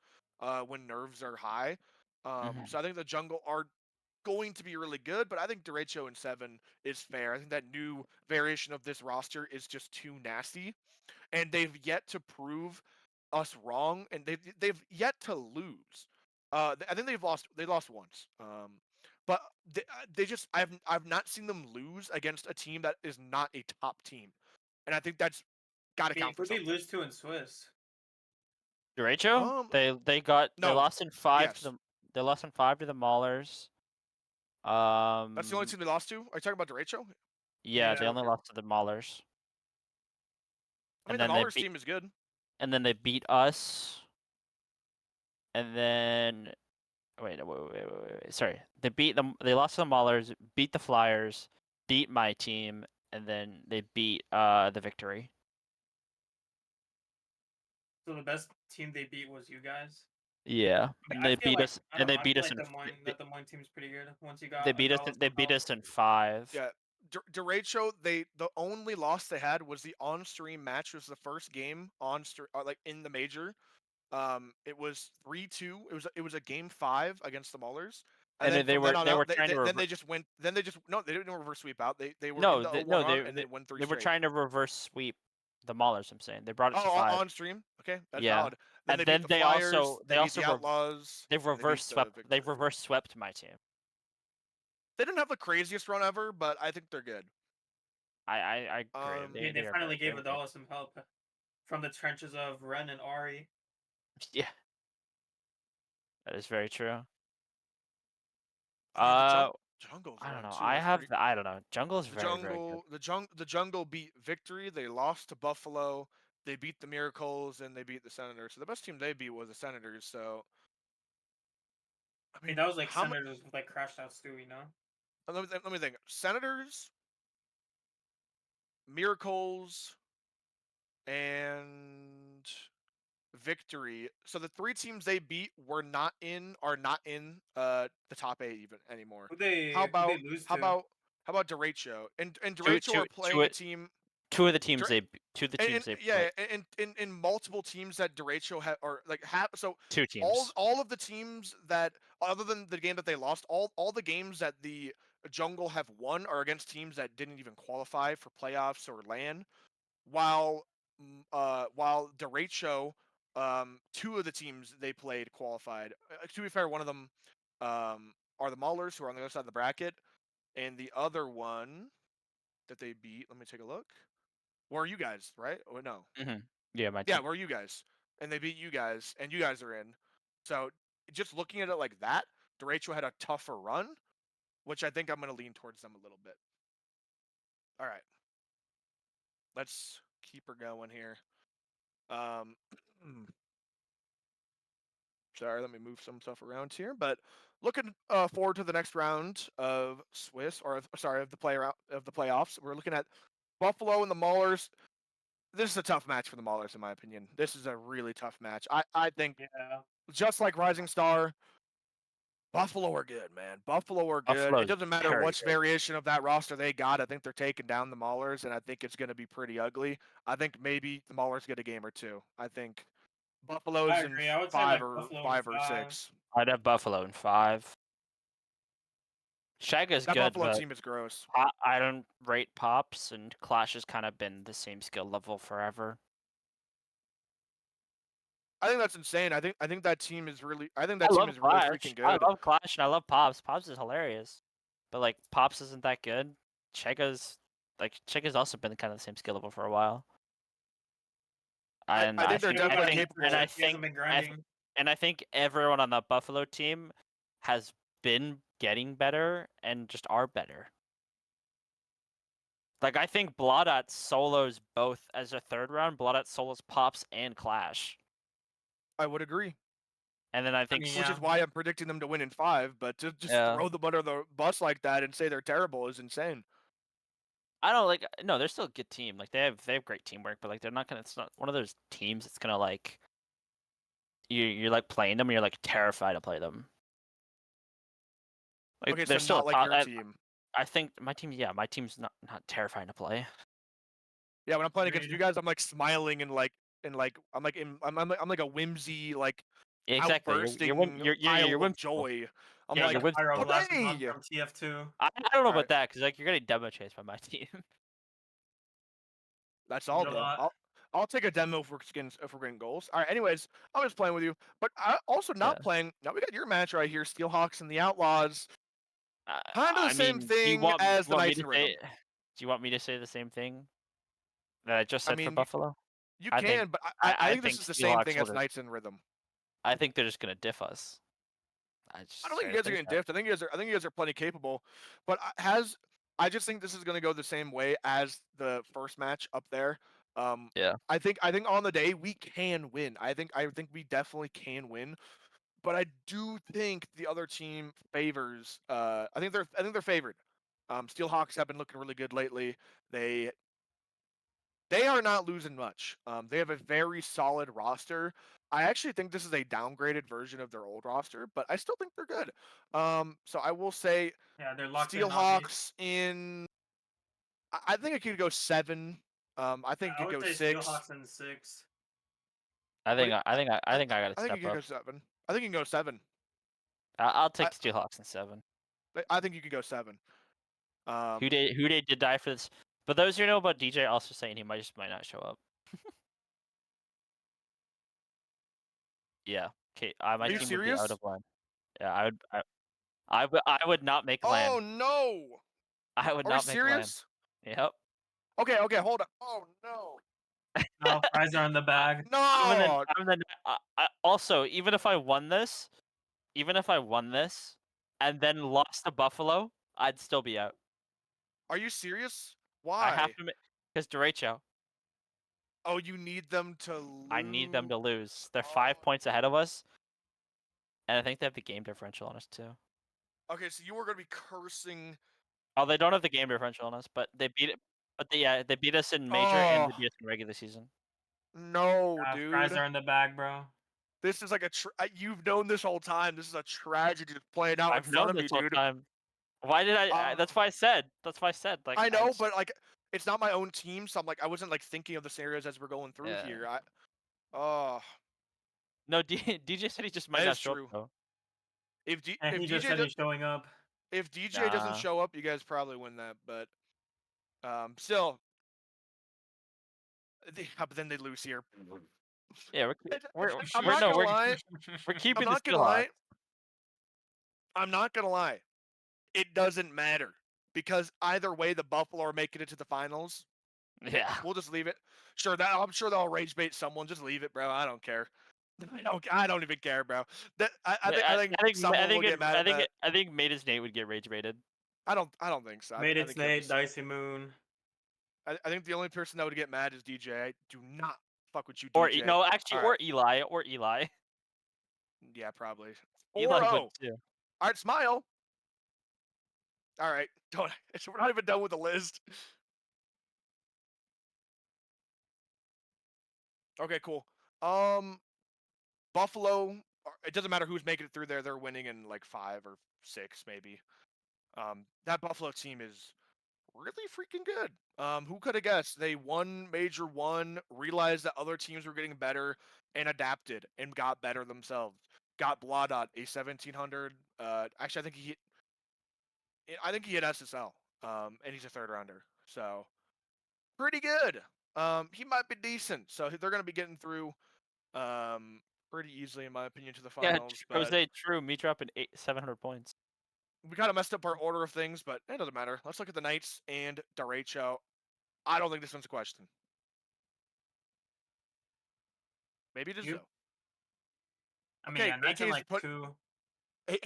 when nerves are high. Mhm. So I think the jungle are going to be really good, but I think Derecho in 7 is fair. I think that new variation of this roster is just too nasty, and they've yet to prove us wrong, and they've yet to lose. I think they lost once. But they just I've not seen them lose against a team that is not a top team, and I think that's got to I mean, count for who they something. lose to in Swiss? Derecho? Um, They no, lost in 5 to yes, the Maulers. that's the only Um team they lost to. Are you talking about Derecho? yeah, they Yeah. only lost to the Maulers. I mean, And the then they Maulers beat team is good. beat us. And then wait. Sorry. They beat them. They lost to the Maulers, beat the Flyers, beat my team, and then they beat the Victory. So the best team they beat was you guys. Yeah. I, mean, And I they feel beat like us I and don't they know. I beat feel us like in Des Moines team's pretty good. Once you they got beat us Gonzalez they and beat Powell. us in 5. Yeah, Derecho, the only loss they had was the on-stream match. Was the first game on stream, like in the major. It was 3-2. It was a game 5 against the Maulers, and And then they from then were on they out, were trying to then they just went. Then they just no, they didn't reverse sweep out. They were in no, the they, 0-1 no, run and then won 3 they were straight. trying to reverse sweep the Maulers, I'm saying. They brought it to Oh, 5. on stream. Okay, that's Yeah. valid. Then And they beat then the Flyers. they They beat also the Outlaws. they've And they beat reverse the swept Victory. my team. They didn't have the craziest run ever, but I think they're good. I agree. I mean, they They are finally gave very good. Gonzalez some help from the trenches of Ren and Ari. Yeah, that is very true. I mean, jungle's I don't run know. too. That's pretty. I don't know. Jungle is very, very good. The jungle beat Victory. They lost to Buffalo. They beat the Miracles and they beat the Senators. So the best team they beat was the Senators. So I I mean, mean, that was like how much? Senators with like crashed out Stewie, you know? Let me think. Senators, Miracles, and Victory. So the 3 teams they beat are not in the top 8 even anymore. How Who they about lose how to? about how about Derecho? And Two, Derecho two, are playing two, a team. two of the teams Dere- two of the teams they yeah, played. in multiple teams that Derecho or like have so Two teams. all of the teams that other than the game that they lost, all the games that the Jungle have won are against teams that didn't even qualify for playoffs or LAN. While Derecho, 2 of the teams they played qualified. To be fair, one of them are the Maulers, who are on the other side of the bracket, and the other one that they beat. Let me take a look. Where are you guys? Right? Oh no. Yeah, my Yeah, team. where are you guys? And they beat you guys, and you guys are in. So just looking at it like that, Derecho had a tougher run, which I think I'm going to lean towards them a little bit. All right, let's keep her going here. Um, sorry, let me move some stuff around here. But looking forward to the next round of Swiss, or sorry, of the playoffs. We're looking at Buffalo and the Maulers. this is a tough match for the Maulers, in my opinion. This is a really tough match. I think Yeah. just like Rising Star, Buffalo are good, man. Buffalo are good. Buffalo's It doesn't matter very which good. variation of that roster they got. I think they're taking down the Maulers, and I think it's going to be pretty ugly. I think maybe the Maulers get a game or two. I think Buffalo's in agree. I would say, five like, or Buffalo in five or 5. six. I'd have Buffalo in 5. Shaga's That good, Buffalo but team is gross. I don't rate Pops, and Clash has kind of been the same skill level forever. I think that's insane. I think that team is really. I think I that team love is really Clash. freaking I good. love Clash, and I love Pops. Pops is hilarious, but like Pops isn't that good. Chega's also been kind of the same skill level for a while. And I think they're Yeah, definitely but capable. and I he hasn't been think grinding. and I think everyone on that Buffalo team has been getting better and just are better. Like I think Bloodat solos both as a third round. Bloodat solos Pops and Clash, I would agree. and then I think mean, Which is Yeah. why I'm predicting them to win in 5. But to just Yeah. throw them under the bus like that and say they're terrible is insane. I don't like no, they're still a good team. Like they have great teamwork, but like they're not gonna. It's not one of those teams that's gonna like you're like playing them and you're like terrified to play them. Like Okay, they're so still not like top- your team. I think my team's not terrifying to play. Yeah, when I'm playing against Agreed. you guys, I'm like smiling and like I'm like I'm like a whimsy like Yeah, exactly. outbursting You're pile of whimsical. joy. I'm Yeah, like, you're whimsical. Pyroglass monk hooray! from TF2. I don't know Alright. about that because like you're getting demo chased by my team. That's all Good though. luck. I'll take a demo if we're getting goals. All right. Anyways, I'm just playing with you, but I also not Yeah. playing. Now we got your match right here, Steelhawks and the Outlaws. Kind of the I same mean, thing as the Knights me and to Rhythm. say? Do you want me to say the same thing that I just I said for mean, Buffalo? you I think can, but I think this think is the same Steelhawks thing will as just. Knights and Rhythm. I think they're just gonna diff us. I just I don't think straight you up guys are think getting that. diffed. I think you guys are plenty capable, but I just think this is going to go the same way as the first match up there. Yeah. I think on the day we can win. I think we definitely can win, but I do think the other team favors. I think they're favored. Steelhawks have been looking really good lately. They are not losing much. They have a very solid roster. I actually think this is a downgraded version of their old roster, but I still think they're good. So I will say Yeah, they're locked in, Na'Vi. Steelhawks in. I think it could go 7. I think it I could would go say 6. Steelhawks in 6. I What think I think I think I gotta I think you step can up. go 7. I think you can go 7. I'll I take Steelhawks in 7. I think you could go 7. Who did die for this? But those who know about DJ also saying he might not show up. Yeah. Okay. My Are you team would be out serious? of line. Yeah. I would not make Oh land. no! I would Are we not make land. serious? Yep. Okay, hold on. Oh no! No, prize are in the bag. No! Also, even if I won this, and then lost to Buffalo, I'd still be out. Are you serious? I have Why? to because derecho. Oh, you need them to lose. I need them to lose. They're Oh. 5 points ahead of us, and I think they have the game differential on us too. Okay, so you were gonna be cursing. Oh, they don't have the game differential on us, but they beat it. But they beat us in major and they Oh beat us in regular season. no, Prize dude! are in the bag, bro. This is like you've known this whole time. This is a tragedy just playing out in I've front known of me, this whole dude. time. Why did that's why I said. That's why I said. Like I know, but like, it's not my own team, so I'm like, I wasn't like thinking of the scenarios as we're going through Yeah. here. Oh, No, DJ said he just might that not is show up true. though. And he just said he's showing up. If DJ doesn't Nah. show up, you guys probably win that. But still, but then they lose here. Yeah, I'm not gonna lie. we're keeping I'm the not gonna Steelhawks. lie. I'm not gonna lie. It doesn't matter because either way, the Buffalo are making it to the finals. Yeah. We'll just leave it. Sure, I'm sure they'll rage bait someone. Just leave it, bro. I don't care. I don't even care, bro. I think someone will get mad at that. I think Maidens Nate would get rage baited. I don't think so. Made I it think he'll Nate, just- Dicey Moon. I think the only person that would get mad is DJ. I do not fuck with you, Or DJ. no, actually, All right. or Eli. Yeah, probably. Eli 4-0. would too. All right, smile. All right, don't. We're not even done with the list. Okay, cool. Buffalo. It doesn't matter who's making it through there. They're winning in like 5 or 6, maybe. That Buffalo team is really freaking good. Who could have guessed? They won Major One, realized that other teams were getting better, and adapted and got better themselves. Got Blodot a 1700. Actually, I think he hit SSL. And he's a third rounder. So pretty good. He might be decent. So they're gonna be getting through pretty easily, in my opinion, to the Yeah, finals. But Jose, true. Me dropping 700 points. we kind of messed up our order of things, but it doesn't matter. Let's look at the Knights and Derecho. I don't think this one's a question. Maybe it is You- though. I mean, Okay, yeah, Knights in AK's like put 2. A-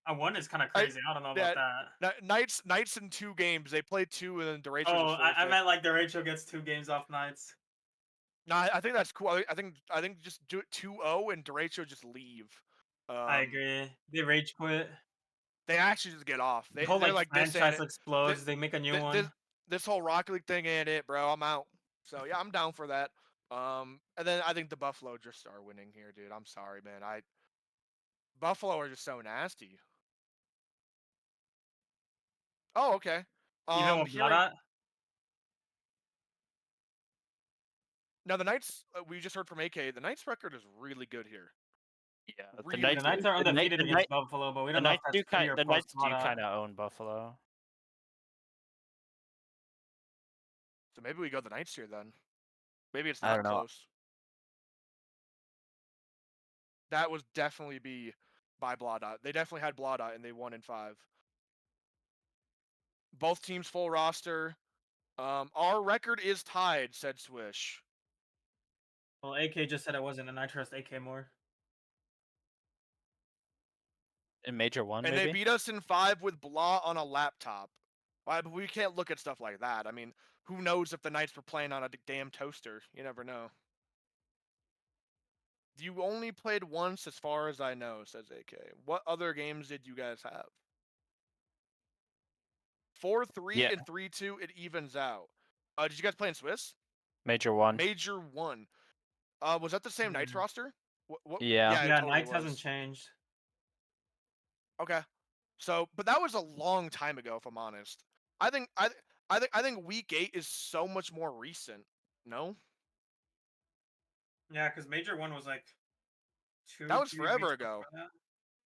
A 1 is kind of I- crazy. I don't know yeah, about that. Knights in 2 games. They played 2 and then Derecho Oh, just I forced it. meant like the Rachel gets 2 games off Knights. No, I think that's cool. I think just do it 2-0 and Derecho just leave. I agree. They rage quit. They actually just get off. The whole They're like like this ain't franchise it. explodes. They make a new one. This whole Rocket League thing ain't it, bro. I'm out. So yeah, I'm down for that. And then I think the Buffalo just are winning here, dude. I'm sorry, man. Buffalo are just so nasty. Oh, okay. Even with Hearing Bloodat. now the Knights. We just heard from AK. The Knights record is really good here. Yeah, Really The good. Knights are the undefeated Knight- against Buffalo, but we the don't know if Knights that's pre or the post Knights do Bloodat. kind of own Buffalo. So maybe we go the Knights here then. Maybe it's I not don't know. close. That was definitely be by Blodot. They definitely had Blodot and they won in 5. Both teams full roster. Our record is tied, said Swish. Well, AK just said it wasn't, and I trust AK more. In Major One, And maybe. they beat us in 5 with Blah on a laptop. Why? But we can't look at stuff like that. I mean, who knows if the Knights were playing on a damn toaster? You never know. You only played once, as far as I know, says AK. What other games did you guys have? 4-3 Yeah. and 3-2. It evens out. Did you guys play in Swiss? Major One. Major One. Was that the same Knights Mm. roster? What? Yeah. it Yeah, totally Knights was. hasn't changed. Okay. So, but that was a long time ago, if I'm honest. I think week 8 is so much more recent. No, Yeah, because Major 1 was like 2. that was 3 forever weeks ago. before that.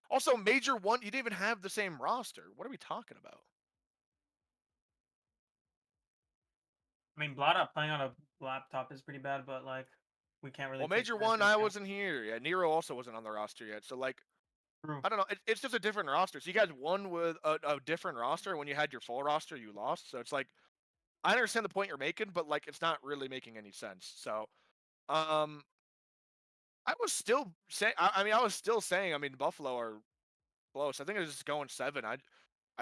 Also, Major One, you didn't even have the same roster. What are we talking about? I mean, Bloodat playing on a laptop is pretty bad, but like we can't really. Well, take Major that One, into I account. wasn't here. Yeah, Nero also wasn't on the roster yet. So, like, True. I don't know. It's just a different roster. So you guys won with a different roster. When you had your full roster, you lost. So it's like, I understand the point you're making, but like, it's not really making any sense. So, I was still saying. I was still saying. I mean, Buffalo are close. I think it's just going 7. I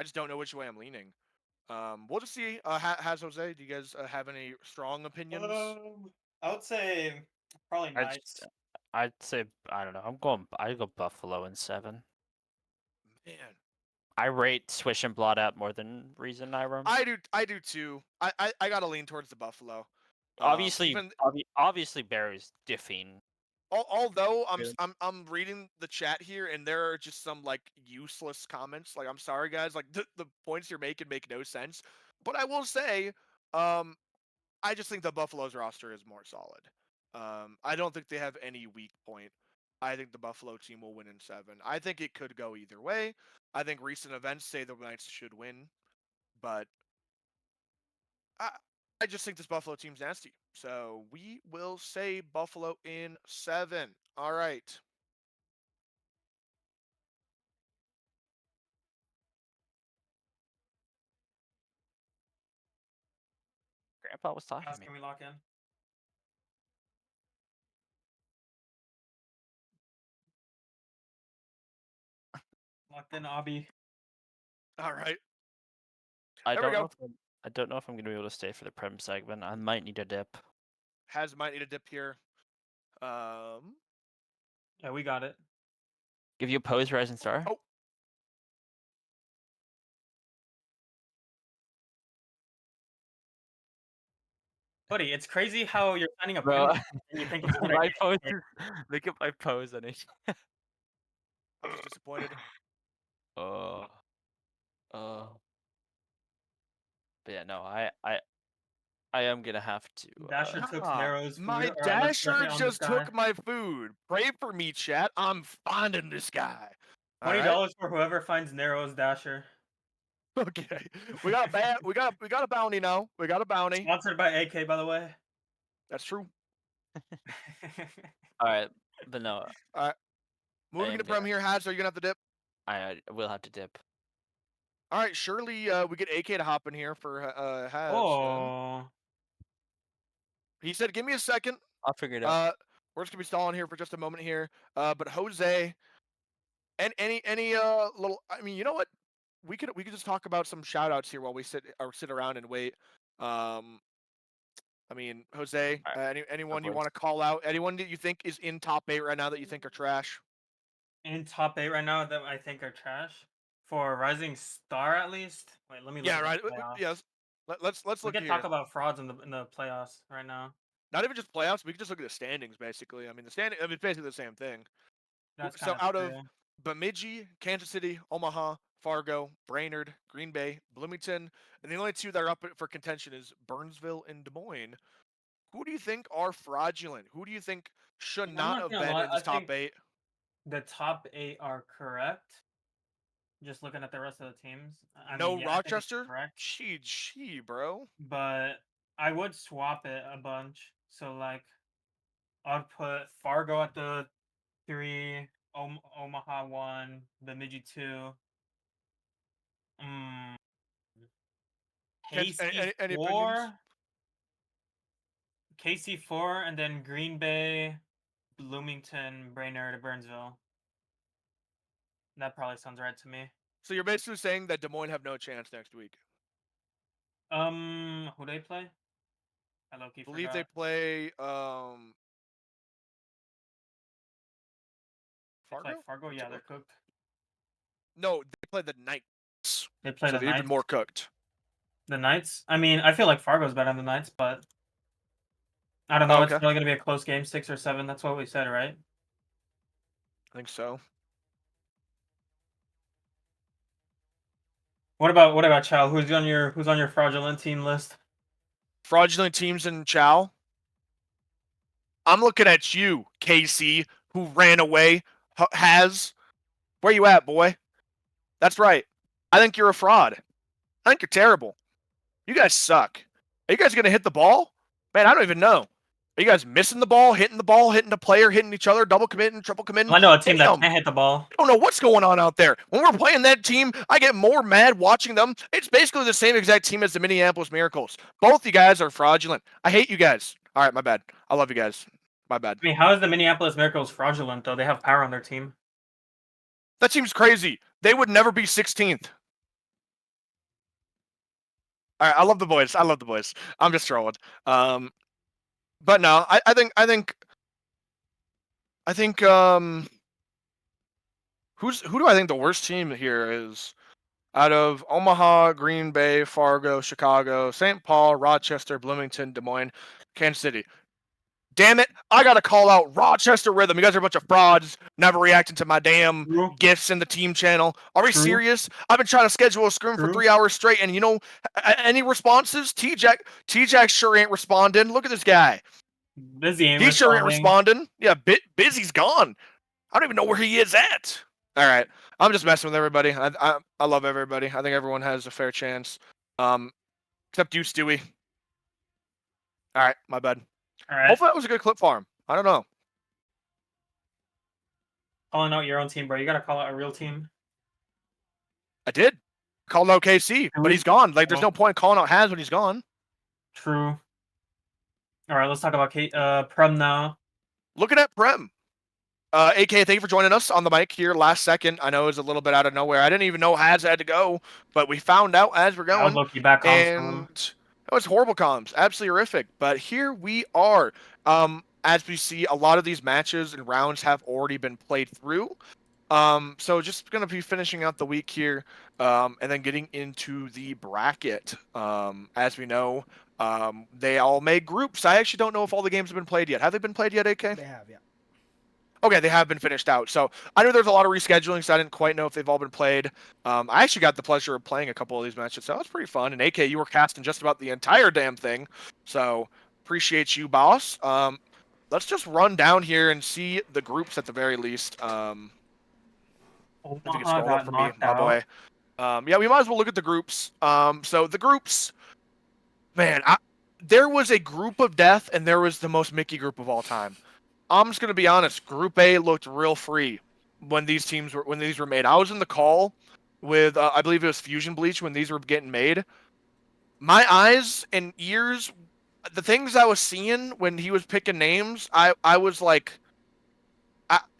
just don't know which way I'm leaning. We'll just see. Has Jose? Do you guys have any strong opinions? I would say probably I'd, Knights. I'd say I don't know. I'd go Buffalo in 7. Man, I rate Swish and Blot out more than Reason Nyrum. I do too. I gotta lean towards the Buffalo. Obviously, even obviously Barry's diffing. although Really? I'm reading the chat here and there are just some like useless comments. Like, I'm sorry guys, like the points you're making make no sense. But I will say, I just think the Buffalo's roster is more solid. I don't think they have any weak point. I think the Buffalo team will win in 7. I think it could go either way. I think recent events say the Knights should win, but I just think this Buffalo team's nasty. So we will say Buffalo in 7. All right. Grandpa was talking to me. Can we lock in? Locked in, Abby. All right. I There we don't go. know. I don't know if I'm gonna be able to stay for the Prem segment. I might need a dip. Has might need a dip here. Yeah, we got it. Give you a pose, Rising Star. Oh. Buddy, it's crazy how you're signing a Bro, Pim and you think it's a good my idea. pose is, look at my pose on it. Just disappointed. Oh. Oh. But yeah, no, I am gonna have to. Dasher took Ah, Narrow's food. my All right, let's dasher get on this just guy. took my food. Pray for me, chat. I'm finding this guy. All right. $20 for whoever finds Narrow's Dasher. Okay. We got a bounty now. We got a bounty. Sponsored by AK, by the way. That's true. All right, but no, Moving am to Prem gonna- here, Haz, are you gonna have to dip? I will have to dip. All right, surely we get AK to hop in here for Haz. then. Oh. He said, "Give me a second. I'll figure it out. We're just gonna be stalling here for just a moment here. But Jose, and any little. I mean, you know what? We could just talk about some shout outs here while we sit around and wait. I mean, Jose, anyone you course. want to call out? Anyone that you think is in top 8 right now that you think are trash? In top 8 right now that I think are trash. For Rising Star, at least. Wait, let me look. Yeah, at the right. playoffs. Yes. Let's We look can here. talk about frauds in the playoffs right now. Not even just playoffs. We can just look at the standings, basically. I mean, it's basically the same thing. That's So kinda out of true. Bemidji, Kansas City, Omaha, Fargo, Brainerd, Green Bay, Bloomington, and the only 2 that are up for contention is Burnsville and Des Moines. Who do you think are fraudulent? Who do you think should I'm not not have gonna been lie, in this I top think 8? the top 8 are correct. Just looking at the rest of the teams. I No mean, yeah, I think it's Rochester? correct. Gee, bro. But I would swap it a bunch. So like I'd put Fargo at the 3, Omaha 1, Bemidji 2. Any KC opinions? 4. KC 4, and then Green Bay, Bloomington, Brainerd, Burnsville. That probably sounds right to me. So you're basically saying that Des Moines have no chance next week. Who they play? I low-key I believe forgot. they play They play Fargo? Fargo? Let's Yeah, take a they're look. cooked. No, they play the Knights. They play So the they're even Knights. more cooked. The Knights? I mean, I feel like Fargo's better than the Knights, but I don't know. It's Okay. probably going to be a close game, 6 or 7. That's what we said, right? I think so. What about Chow? Who's on your fraudulent team list? Fraudulent teams in Chow. I'm looking at you, KC, who ran away. Has. Where you at, boy? That's right. I think you're a fraud. I think you're terrible. You guys suck. Are you guys going to hit the ball? Man, I don't even know. Are you guys missing the ball, hitting the player, hitting each other, double committing, triple committing? I know a team that Damn. can't hit the ball. I don't know what's going on out there. When we're playing that team, I get more mad watching them. It's basically the same exact team as the Minneapolis Miracles. Both you guys are fraudulent. I hate you guys. All right, my bad. I love you guys. My bad. I mean, how is the Minneapolis Miracles fraudulent, though? They have power on their team. That seems crazy. They would never be 16th. All right, I love the boys. I'm just trolling. But no, I think who do I think the worst team here is? Out of Omaha, Green Bay, Fargo, Chicago, St. Paul, Rochester, Bloomington, Des Moines, Kansas City. Damn it, I gotta call out Rochester Rhythm. You guys are a bunch of frauds, never reacting to my damn True. gifts in the team channel. Are we True. serious? I've been trying to schedule a scrim for True. 3 hours straight, and you know, any responses? T-Jack sure ain't responding. Look at this guy. Busy ain't He sure ain't responding. responding. Yeah, Busy's gone. I don't even know where he is at. All right, I'm just messing with everybody. I love everybody. I think everyone has a fair chance. Except you, Stewie. All right, my bad. All right. Hopefully that was a good clip for him. I don't know. Calling out your own team, bro. You got to call out a real team. I did. Called out KC, but he's gone. Like, there's no point calling out Haz when he's gone. True. All right, let's talk about Prem now. Looking at Prem. AK, thank you for joining us on the mic here last second. I know it was a little bit out of nowhere. I didn't even know Haz had to go, but we found out as we're going. Back And it was horrible comms. Absolutely horrific. But here we are. As we see, a lot of these matches and rounds have already been played through. So just going to be finishing out the week here, and then getting into the bracket. As we know, They all made groups. I actually don't know if all the games have been played yet. Have they been played yet, AK? They have, yeah. Okay, they have been finished out. So I know there's a lot of rescheduling, so I didn't quite know if they've all been played. I actually got the pleasure of playing a couple of these matches, so that was pretty fun. And AK, you were casting just about the entire damn thing, so appreciate you, boss. Let's just run down here and see the groups at the very least. If you can Omaha scroll up got for me, knocked my out. boy. Yeah, we might as well look at the groups. So the groups, man, there was a group of death, and there was the most Mickey group of all time. I'm just gonna be honest. Group A looked real free when these were made. I was in the call with I believe it was Fusion Bleach when these were getting made. My eyes and ears, the things I was seeing when he was picking names, I was like,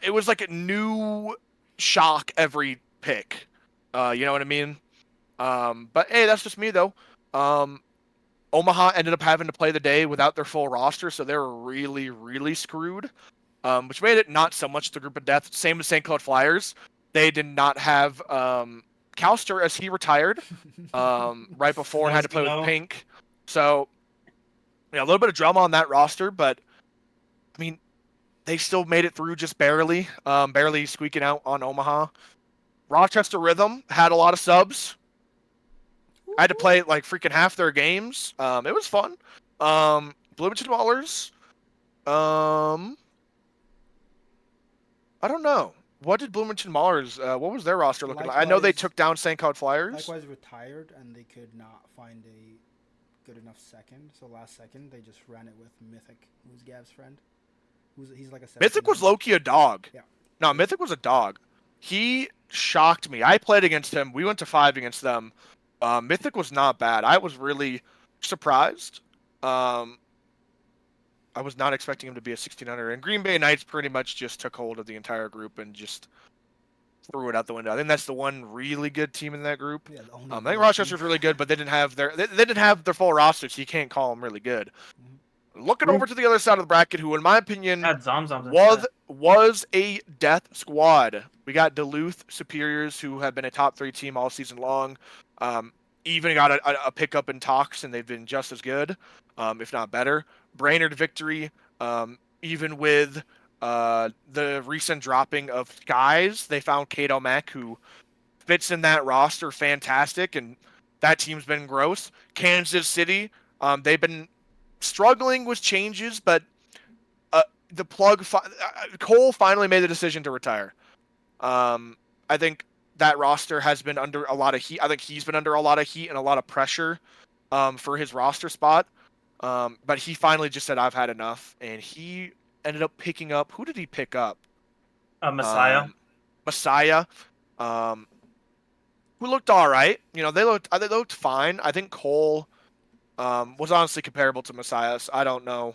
it was like a new shock every pick. You know what I mean? But hey, that's just me though. Omaha ended up having to play the day without their full roster, so they were really, really screwed. Which made it not so much the group of death. Same as St. Cloud Flyers. They did not have Calster as he retired right before and had to play with Pink. So, a little bit of drama on that roster, but I mean, they still made it through just barely, barely squeaking out on Omaha. Rochester Rhythm had a lot of subs. I had to play like freaking half their games. It was fun. Bloomington Maulers. I don't know. What did Bloomington Maulers? What was their roster looking like? I know they Likewise- took down St. Cloud Flyers. Likewise retired, and they could not find a good enough second. So last second, they just ran it with Mythic, who's Gav's friend. He's like a Mythic was 79. low-key a dog. Yeah. No, Mythic was a dog. He shocked me. I played against him. We went to 5 against them. Mythic was not bad. I was really surprised. I was not expecting him to be a 1600. And Green Bay Knights pretty much just took hold of the entire group and just threw it out the window. I think that's the one really good team in that group. Yeah, the only I think real Rochester's team. really good, but they didn't have their full roster, so you can't call them really good. Looking over to the other side of the bracket, who, in my opinion, Had Zomzoms was a death squad. We got Duluth Superiors, who have been a top 3 team all season long. Even got a pickup in talks, and they've been just as good, if not better. Brainerd Victory, even with the recent dropping of Skies, they found Kato Mack, who fits in that roster fantastic, and that team's been gross. Kansas City, they've been struggling with changes, but the plug Cole finally made the decision to retire. I think that roster has been under a lot of heat. I think he's been under a lot of heat and a lot of pressure for his roster spot. But he finally just said, I've had enough. And he ended up picking up, who did he pick up? Messiah. Messiah. Who looked all right. They looked fine. I think Cole was honestly comparable to Messiah. So I don't know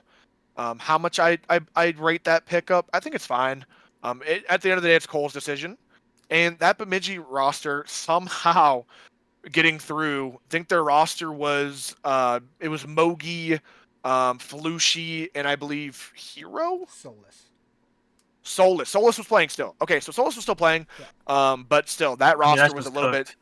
how much I'd rate that pickup. I think it's fine. At the end of the day, it's Cole's decision. And that Bemidji roster somehow getting through. I think their roster was it was Mogi, Felushi, and I believe Hero? Solus. Solus was playing still. Okay, so Solus was still playing. Yeah. But still, that roster was a little bit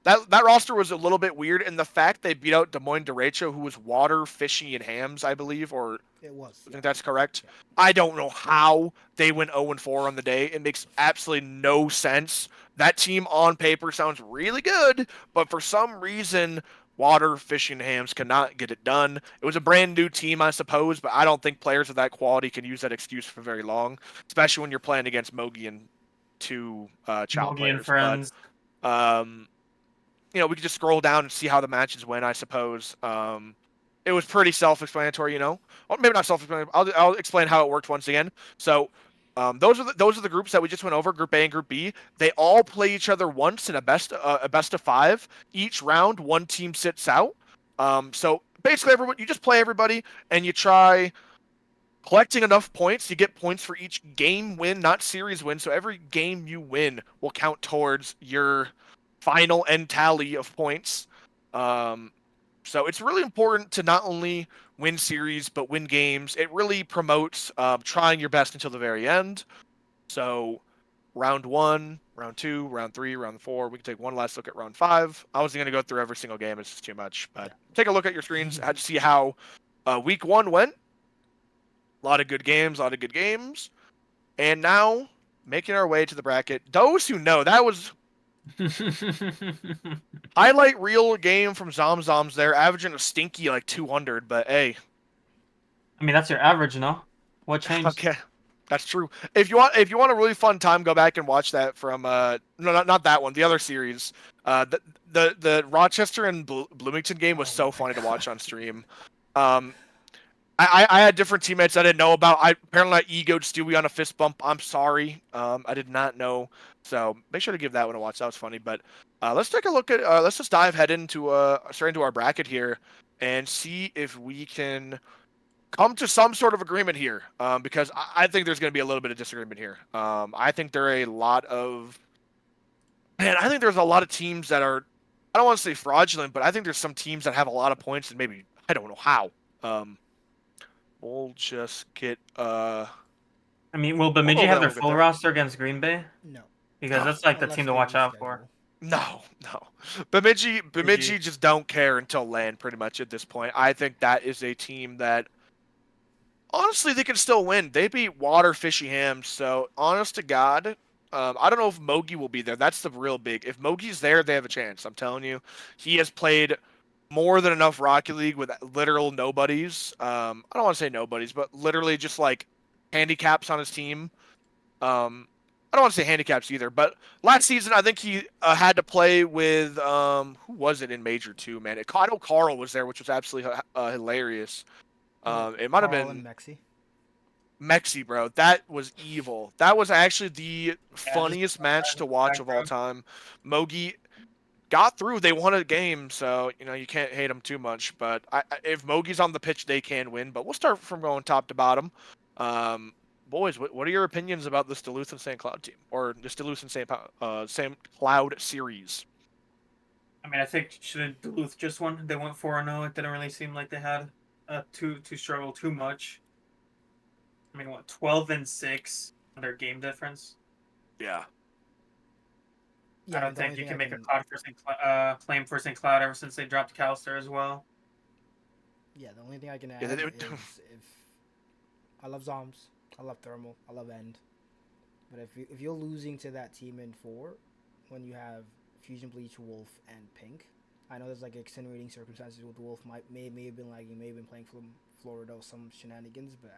that roster was a little bit weird, and the fact they beat out Des Moines Derecho, who was Water, Fishy, and Hams, I believe, or It was. I think that's correct. I don't know how they went 0-4 on the day. It makes absolutely no sense. That team on paper sounds really good, but for some reason, Water, Fish, and Hams cannot get it done. It was a brand new team, I suppose, but I don't think players of that quality can use that excuse for very long, especially when you're playing against Mogi and 2 child Mogi players. and friends. But, we could just scroll down and see how the matches went, I suppose. It was pretty self-explanatory, Well, maybe not self-explanatory. I'll explain how it worked once again. So, those are the groups that we just went over, Group A and Group B. They all play each other once in a best of 5. Each round, one team sits out. So basically, you just play everybody, and you try collecting enough points. You get points for each game win, not series win. So every game you win will count towards your final end tally of points. So it's really important to not only win series, but win games. It really promotes trying your best until the very end. So round 1, round 2, round 3, round 4. We can take one last look at round 5. I wasn't going to go through every single game. It's just too much. But take a look at your screens and see how week 1 went. A lot of good games, And now, making our way to the bracket. Those who know, that was highlight reel game from ZomZoms there, averaging a stinky like 200. But hey, I mean, that's your average, no? What changed? okay, that's true. If you want a really fun time, go back and watch that from no, not that one, the other series. The Rochester and Bloomington game was so funny to watch on stream. I had different teammates I didn't know about. Apparently I egoed Stewie on a fist bump. I'm sorry. I did not know. So make sure to give that one a watch. That was funny. But let's take a look at. Let's just dive into straight into our bracket here and see if we can come to some sort of agreement here. Because I think there's going to be a little bit of disagreement here. I think there are a lot of. Man, I think there's a lot of teams that are. I don't want to say fraudulent, but I think there's some teams that have a lot of points and maybe I don't know how. We'll just get I mean, will Bemidji have their full roster against Green Bay? No. Because that's like the team to watch out for. No. Bemidji just don't care until land pretty much at this point. I think that is a team that honestly they can still win. They beat Water Fishy Hams, so honest to God, I don't know if Mogi will be there. That's the real big. If Mogi's there, they have a chance. I'm telling you. He has played more than enough Rocket League with literal nobodies. I don't want to say nobodies, but literally just like handicaps on his team. I don't want to say handicaps either, but last season I think he had to play with who was it in Major 2, man? I know Carl was there, which was absolutely hilarious. It might have been Mexi, bro. That was evil. That was actually the funniest match to watch of all time. Mogi got through. They won a game, so you can't hate them too much. But if Mogi's on the pitch, they can win. But we'll start from going top to bottom. Boys, what are your opinions about this Duluth and St. Cloud team, or this Duluth and St. Cloud series? I mean, I think should Duluth just won? They went 4-0. It didn't really seem like they had to struggle too much. I mean, what 12-6 on their game difference? Yeah. I don't think you can make a claim for St. Cloud ever since they dropped Calster as well. Yeah, the only thing I can add is if I love Zoms, I love Thermal, I love End, but if you're losing to that team in 4, when you have Fusion Bleach, Wolf, and Pink, I know there's like extenuating circumstances with Wolf. May have been lagging, may have been playing from Florida or some shenanigans, but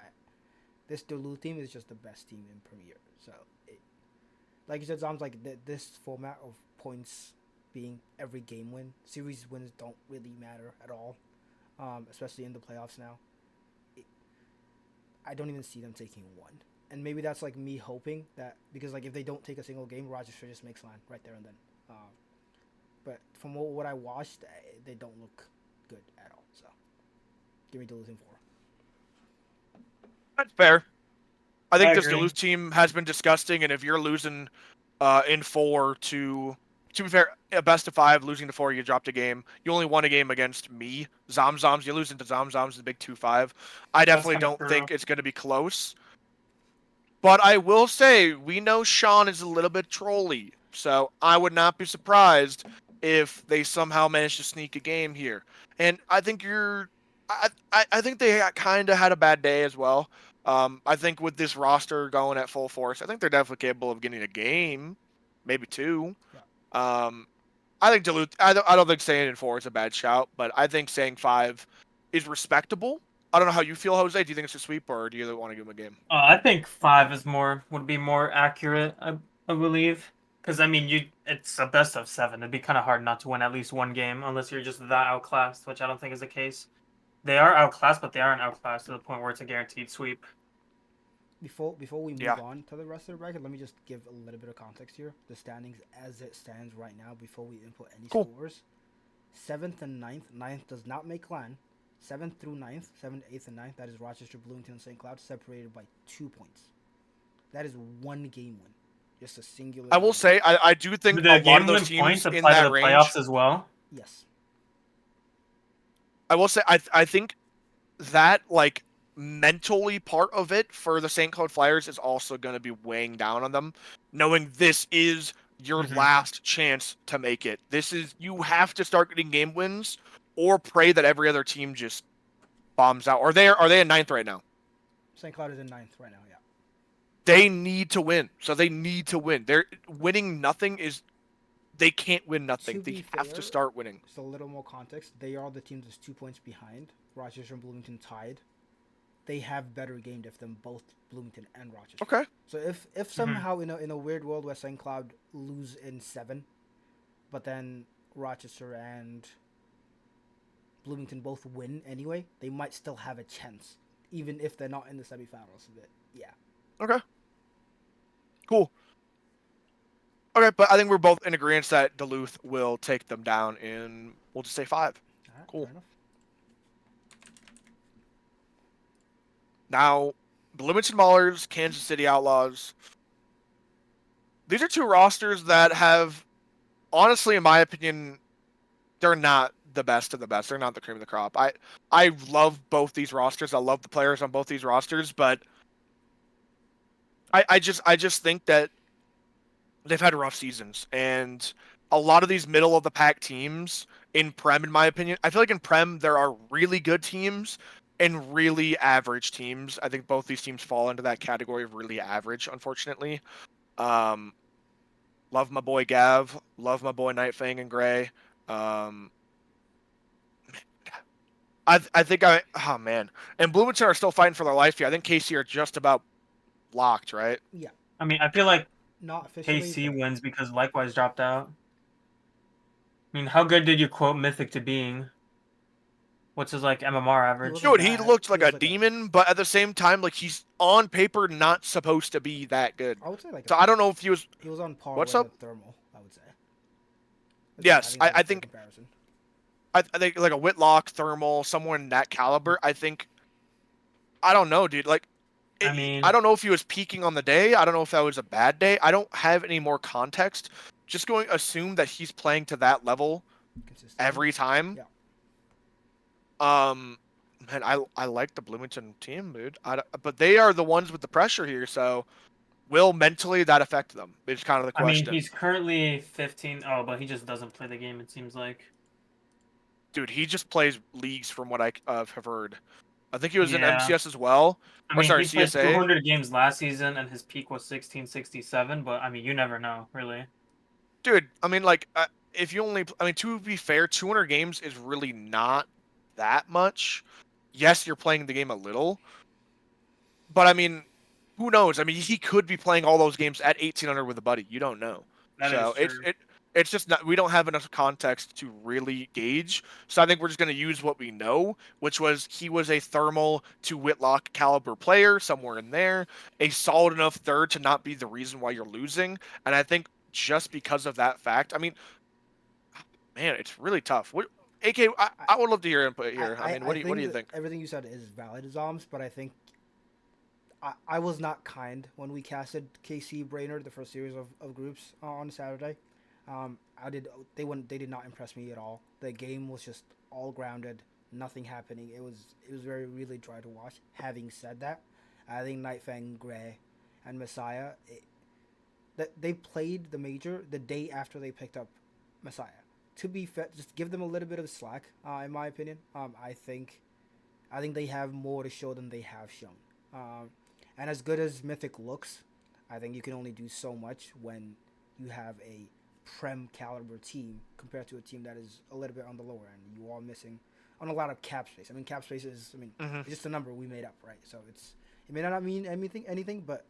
this Duluth team is just the best team in Premier. So. Like you said, Zoms, like this format of points being every game win, series wins don't really matter at all, especially in the playoffs now. I don't even see them taking one, and maybe that's like me hoping that because like if they don't take a single game, Rochester just makes land right there and then. But from what I watched, they don't look good at all. So give me Duluth in 4. That's fair. I think this agree. Duluth team has been disgusting, and if you're losing in 4 to be fair, a best of 5, losing to 4, you dropped a game. You only won a game against me, ZomZoms. You're losing to ZomZoms, the big 2-5. I definitely don't think it's going to be close. But I will say, we know Sean is a little bit trolly, so I would not be surprised if they somehow manage to sneak a game here. And I think I think they kind of had a bad day as well. I think with this roster going at full force, I think they're definitely capable of getting a game, maybe 2. Yeah. I think Duluth. I don't think saying in 4 is a bad shout, but I think saying 5 is respectable. I don't know how you feel, Jose. Do you think it's a sweep, or do you want to give them a game? I think 5 would be more accurate. I believe, because I mean, it's a best of 7. It'd be kind of hard not to win at least one game unless you're just that outclassed, which I don't think is the case. They are outclassed, but they aren't outclassed to the point where it's a guaranteed sweep. Before we move on to the rest of the bracket, let me just give a little bit of context here. The standings as it stands right now before we input any scores. 7th and 9th. 9th does not make clan. 7th through 9th, 7th, 8th, and 9th. That is Rochester, Bloomington, and St. Cloud, separated by 2 points. That is one game win. Just a singular. I will say, I do think a lot of those teams points in apply that to the range. Playoffs as well. Yes. I will say, I think that like mentally part of it for the St. Cloud Flyers is also going to be weighing down on them, knowing this is your Mhm. last chance to make it. You have to start getting game wins, or pray that every other team just bombs out. Are they in 9th right now? St. Cloud is in 9th right now. Yeah. They need to win. So they need to win. They're winning nothing is they can't win nothing. To be They have to fair, start winning. Just a little more context. They are the team that's 2 points behind. Rochester and Bloomington tied. They have better game diff than both Bloomington and Rochester. Okay. So if somehow in a weird world where St. Cloud lose in 7, but then Rochester and Bloomington both win anyway, they might still have a chance, even if they're not in the semifinals. But yeah. Okay. Cool. Okay, but I think we're both in agreement that Duluth will take them down in, we'll just say 5. All right, Cool. fair enough. Now, Bloomington Maulers, Kansas City Outlaws. These are 2 rosters that have, honestly, in my opinion, they're not the best of the best. They're not the cream of the crop. I love both these rosters. I love the players on both these rosters, but I just think that they've had rough seasons, and a lot of these middle of the pack teams in Prem, in my opinion, I feel like in Prem there are really good teams and really average teams. I think both these teams fall into that category of really average, unfortunately. Love my boy Gav, love my boy Nightfang and Gray. I think oh man, and Bloomington are still fighting for their life here. I think KC are just about locked, right? Yeah. I mean, I feel like Not officially. KC but wins because Likewise dropped out. I mean, how good did you quote Mythic to being? What's his like MMR average? wasn't Dude, he bad. looked like He was a like a- demon, but at the same time, like he's on paper not supposed to be that good. I would say like So I don't know if he was. he was on par What's with up? a Thermal, I would say. Yes, that's a I fair think comparison. I think like a Whitlock, Thermal, someone in that caliber. I think. I don't know, dude. Like, I mean, I don't know if he was peaking on the day. I don't know if that was a bad day. I don't have any more context. Just going to assume that he's playing to that level Consistent. every time. Yeah. Man, I like the Bloomington team, dude. But they are the ones with the pressure here, so will mentally that affect them? It's kind of the I mean, question. he's currently 15. Oh, but he just doesn't play the game. It seems like. Dude, he just plays leagues from what I have heard. I think he was in Yeah. MCS as well. I Or mean, sorry, he played CSA. 200 games last season, and his peak was 1667. But I mean, you never know, really. Dude, I mean, like, if you only, I mean, to be fair, 200 games is really not that much. Yes, you're playing the game a little, but I mean, who knows? I mean, he could be playing all those games at 1800 with a buddy. You don't know. That So is true. it's just not. We don't have enough context to really gauge. So I think we're just going to use what we know, which was he was a Thermal to Whitlock caliber player somewhere in there, a solid enough third to not be the reason why you're losing. And I think just because of that fact, I mean, man, it's really tough. What, AK, I would love to hear input here. I mean, what do you that think? Everything you said is valid, Zoms, but I think I was not kind when we casted KC Brainerd the first series of groups on Saturday. They did not impress me at all. The game was just all grounded, nothing happening. It was very really dry to watch. Having said that, I think Nightfang, Gray, and Messiah, they played the major the day after they picked up Messiah. To be fair, just give them a little bit of slack, in my opinion. I think they have more to show than they have shown. And as good as Mythic looks, I think you can only do so much when you have a Prem caliber team compared to a team that is a little bit on the lower end. You are missing on a lot of cap space. I mean, cap space is, it's just a number we made up, right? So it may not mean anything, but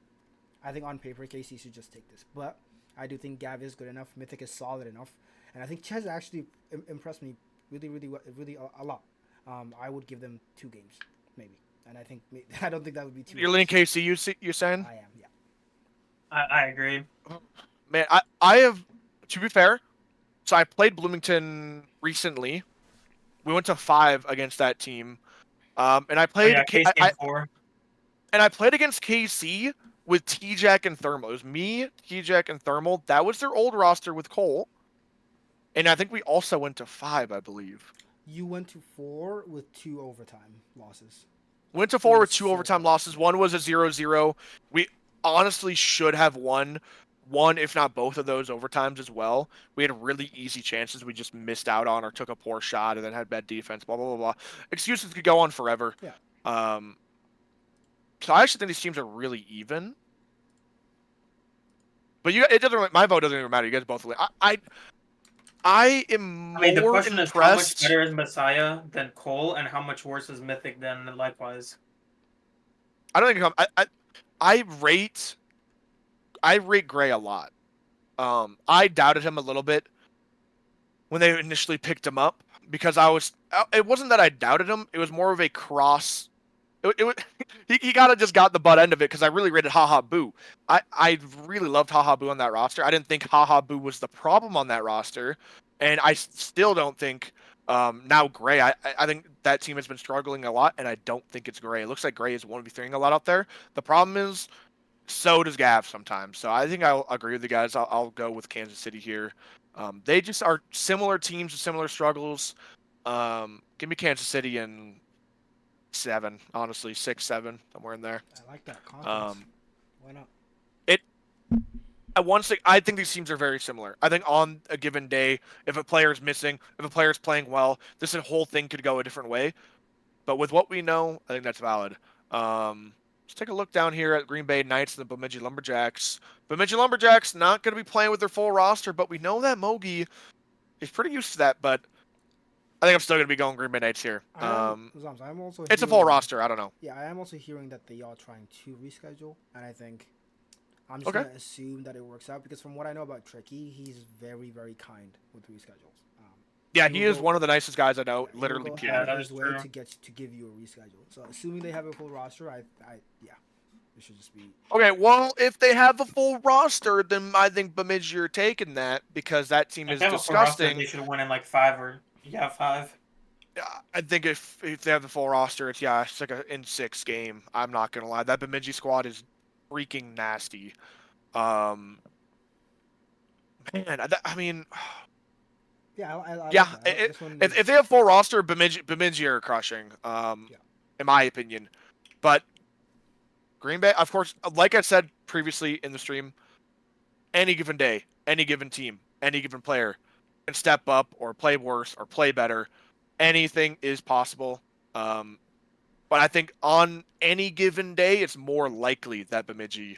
I think on paper, KC should just take this. But I do think Gav is good enough. Mythic is solid enough. And I think Ches actually impressed me really a lot. I would give them 2 games, maybe. And I don't think that would be too. You're leaning KC, you saying? I am, yeah. I agree. Man, I have, to be fair, so I played Bloomington recently. We went to 5 against that team. And I played KC in 4. and I played against KC with T-Jack and Thermal. It was me, T-Jack, and Thermal. That was their old roster with Cole. And I think we also went to 5, I believe. You went to 4 with 2 overtime losses. Went to 4 with was 2 so overtime close. losses. One was a 0-0. We honestly should have won. one, if not both of those overtimes as well, we had really easy chances we just missed out on or took a poor shot and then had bad defense, blah, blah, blah, blah. Excuses could go on forever. Yeah. So I actually think these teams are really even. But it doesn't. My vote doesn't even matter. You guys both. I am I mean, the more question is how much impressed. better is Messiah than Cole, and how much worse is Mythic than Likewise. I don't think I rate Gray a lot. I doubted him a little bit when they initially picked him up because it wasn't that I doubted him. It was more of a cross. He kind of just got the butt end of it because I really rated Haha Boo. I really loved Haha Boo on that roster. I didn't think Haha Boo was the problem on that roster, and I still don't think now Gray. I think that team has been struggling a lot, and I don't think it's Gray. It looks like Gray is 1v3ing a lot out there. The problem is, so does Gav sometimes. So I think I'll agree with you guys. I'll go with Kansas City here. They just are similar teams with similar struggles. Give me Kansas City and 7, honestly, 6, 7, somewhere in there. I like that confidence. Why not? I think these teams are very similar. I think on a given day, if a player is missing, if a player is playing well, this whole thing could go a different way. But with what we know, I think that's valid. Let's take a look down here at Green Bay Knights and the Bemidji Lumberjacks. Bemidji Lumberjacks not going to be playing with their full roster, but we know that Mogi is pretty used to that. But I think I'm still going to be going Green Bay Knights here. I'm also It's a full roster. I don't know. Yeah, I am also hearing that they are trying to reschedule, and I think I'm just Okay. gonna assume that it works out because from what I know about Tricky, he's very, very kind with reschedules. Yeah, He he will is go- one of the nicest guys I know. He will Literally, go period. out of that his is way true. to give you a reschedule. So assuming they have a full roster, yeah, it should just be. Okay, well, if they have a full roster, then I think Bemidji are taking that because that team If is they have a full roster, disgusting. they should win in like 5 or 5. I think if they have the full roster, it's like a in 6 game. I'm not gonna lie, that Bemidji squad is freaking nasty. Man, I mean, Yeah, I yeah. like that. This one If they have full roster, Bemidji are crushing. In my opinion, but Green Bay, of course, like I said previously in the stream, any given day, any given team, any given player can step up or play worse or play better. Anything is possible. But I think on any given day, it's more likely that Bemidji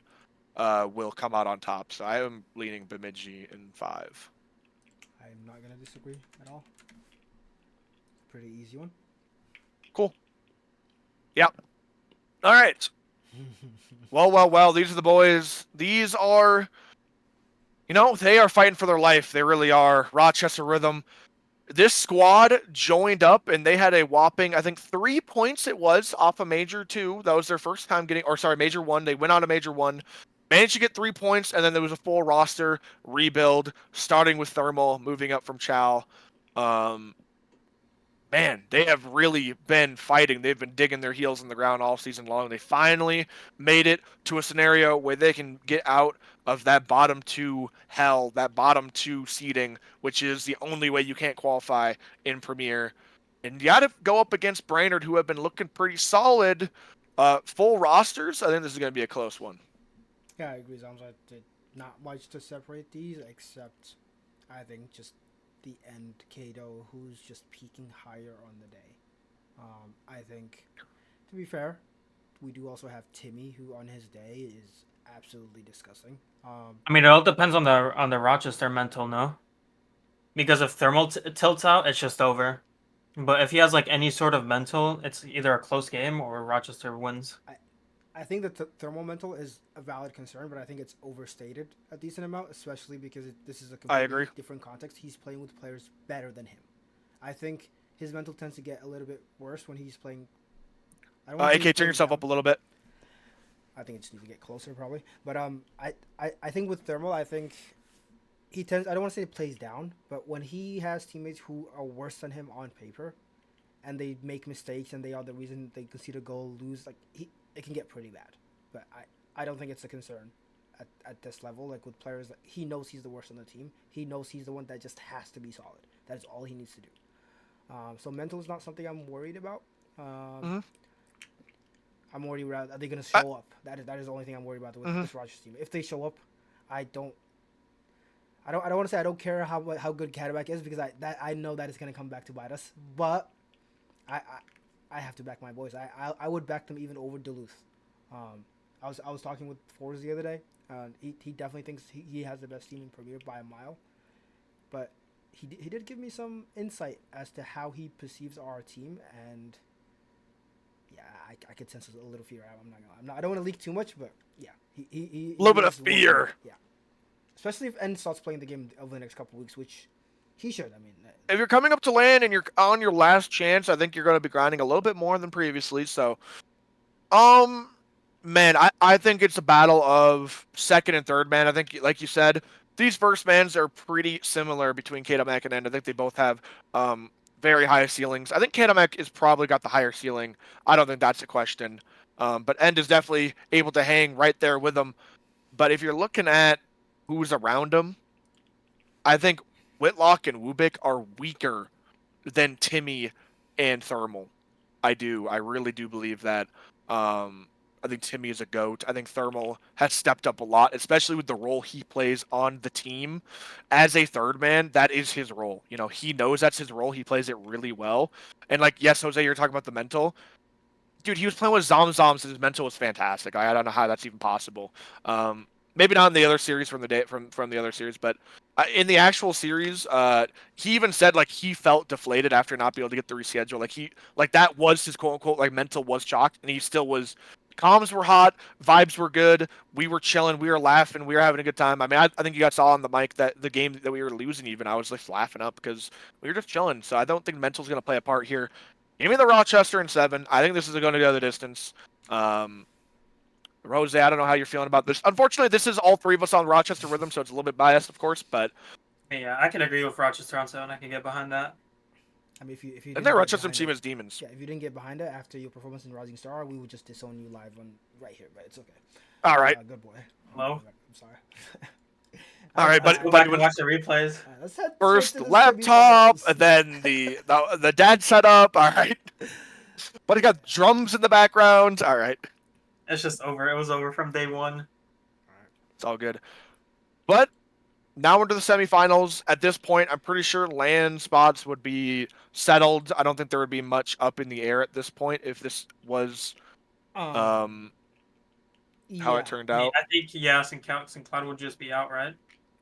will come out on top. So I am leaning Bemidji in 5. I'm not gonna disagree at all. Pretty easy one. Cool. Yep. All right. Well. These are the boys. These are, they are fighting for their life. They really are. Rochester Rhythm. This squad joined up and they had a whopping, I think, 3 points it was off of Major 2. That was their first time Major 1. They went on to Major 1, managed to get 3 points, and then there was a full roster rebuild, starting with Thermal, moving up from Chow. Man, they have really been fighting. They've been digging their heels in the ground all season long. They finally made it to a scenario where they can get out of that bottom 2 hell, that bottom 2 seeding, which is the only way you can't qualify in Premier. And you got to go up against Brainerd, who have been looking pretty solid. Full rosters, I think this is going to be a close one. Yeah, I agree. Sounds like not much to separate these, except I think just the end Kato, who's just peaking higher on the day. I think, to be fair, we do also have Timmy, who on his day is absolutely disgusting. I mean, it all depends on the Rochester mental, no? Because if Thermal tilts out, it's just over. But if he has like any sort of mental, it's either a close game or Rochester wins. I think that Thermal mental is a valid concern, but I think it's overstated a decent amount, especially because this is a completely different context. He's playing with players better than him. I think his mental tends to get a little bit worse when he's playing. AK, turn yourself up a little bit. I think it just needs to get closer, probably. But I think with Thermal, I think he tends. I don't want to say he plays down, but when he has teammates who are worse than him on paper, and they make mistakes and they are the reason they concede a goal, lose, like it can get pretty bad. But I don't think it's a concern at this level. Like with players that he knows he's the worst on the team. He knows he's the one that just has to be solid. That is all he needs to do. So mental is not something I'm worried about. I'm worried about, are they going to show up? That is the only thing I'm worried about with this Rogers team. If they show up, I don't want to say I don't care how good Cadillac is, because I know that it's gonna come back to bite us. But I have to back my boys. I would back them even over Duluth. I was talking with Forrest the other day. He definitely thinks he has the best team in Premier by a mile. But he did give me some insight as to how he perceives our team, and yeah, I could sense a little fear. I don't want to leak too much, but yeah, he A little bit of is worried. fear. Yeah, especially if N starts playing the game over the next couple of weeks, which he should. I mean, If you're coming up to land and you're on your last chance, I think you're going to be grinding a little bit more than previously. So, man, I think it's a battle of second and third man. I think, like you said, these first mans are pretty similar between Kadamek and End. I think they both have very high ceilings. I think Kadamek is probably got the higher ceiling. I don't think that's a question. But End is definitely able to hang right there with them. But if you're looking at who's around him, I think Whitlock and Wubik are weaker than Timmy and Thermal. I really do believe that. I think Timmy is a GOAT. I think Thermal has stepped up a lot, especially with the role he plays on the team. As a third man, that is his role. You know, he knows that's his role. He plays it really well. And like, yes, Jose, you're talking about the mental. Dude, he was playing with Zoms, and his mental was fantastic. I don't know how that's even possible. Maybe not in the other series from the other series, but in the actual series, he even said like he felt deflated after not being able to get the reschedule. Like that was his quote unquote like mental was shocked, and he still was. Comms were hot, vibes were good. We were chilling, we were laughing, we were having a good time. I mean, I think you guys saw on the mic that the game that we were losing, even I was like laughing up because we were just chilling. So I don't think mental's gonna play a part here. Give me the Rochester in 7. I think this is going to go the distance. Rose, I don't know how you're feeling about this. Unfortunately, this is all three of us on Rochester Rhythm, so it's a little bit biased, of course. But Yeah, I can agree with Rochester on 7. I can get behind that. I mean, if you and didn't their get Rochester behind team it- is demons. yeah, if you didn't get behind it after your performance in Rising Star, we would just disown you live on right here. But it's okay. All right, Good boy. Hello? I'm sorry. All right, Let's but- go but back when- and watch the replays. Let's head first straight to the laptop, semifinals. and then the dad setup. All right, but he got drums in the background. All right, It's just over. It was over from day one. it's all good. But now into the semifinals. At this point, I'm pretty sure land spots would be settled. I don't think there would be much up in the air at this point if this was how Yeah. it turned I mean, out. I think Yas and Counts and Cloud would just be out, right?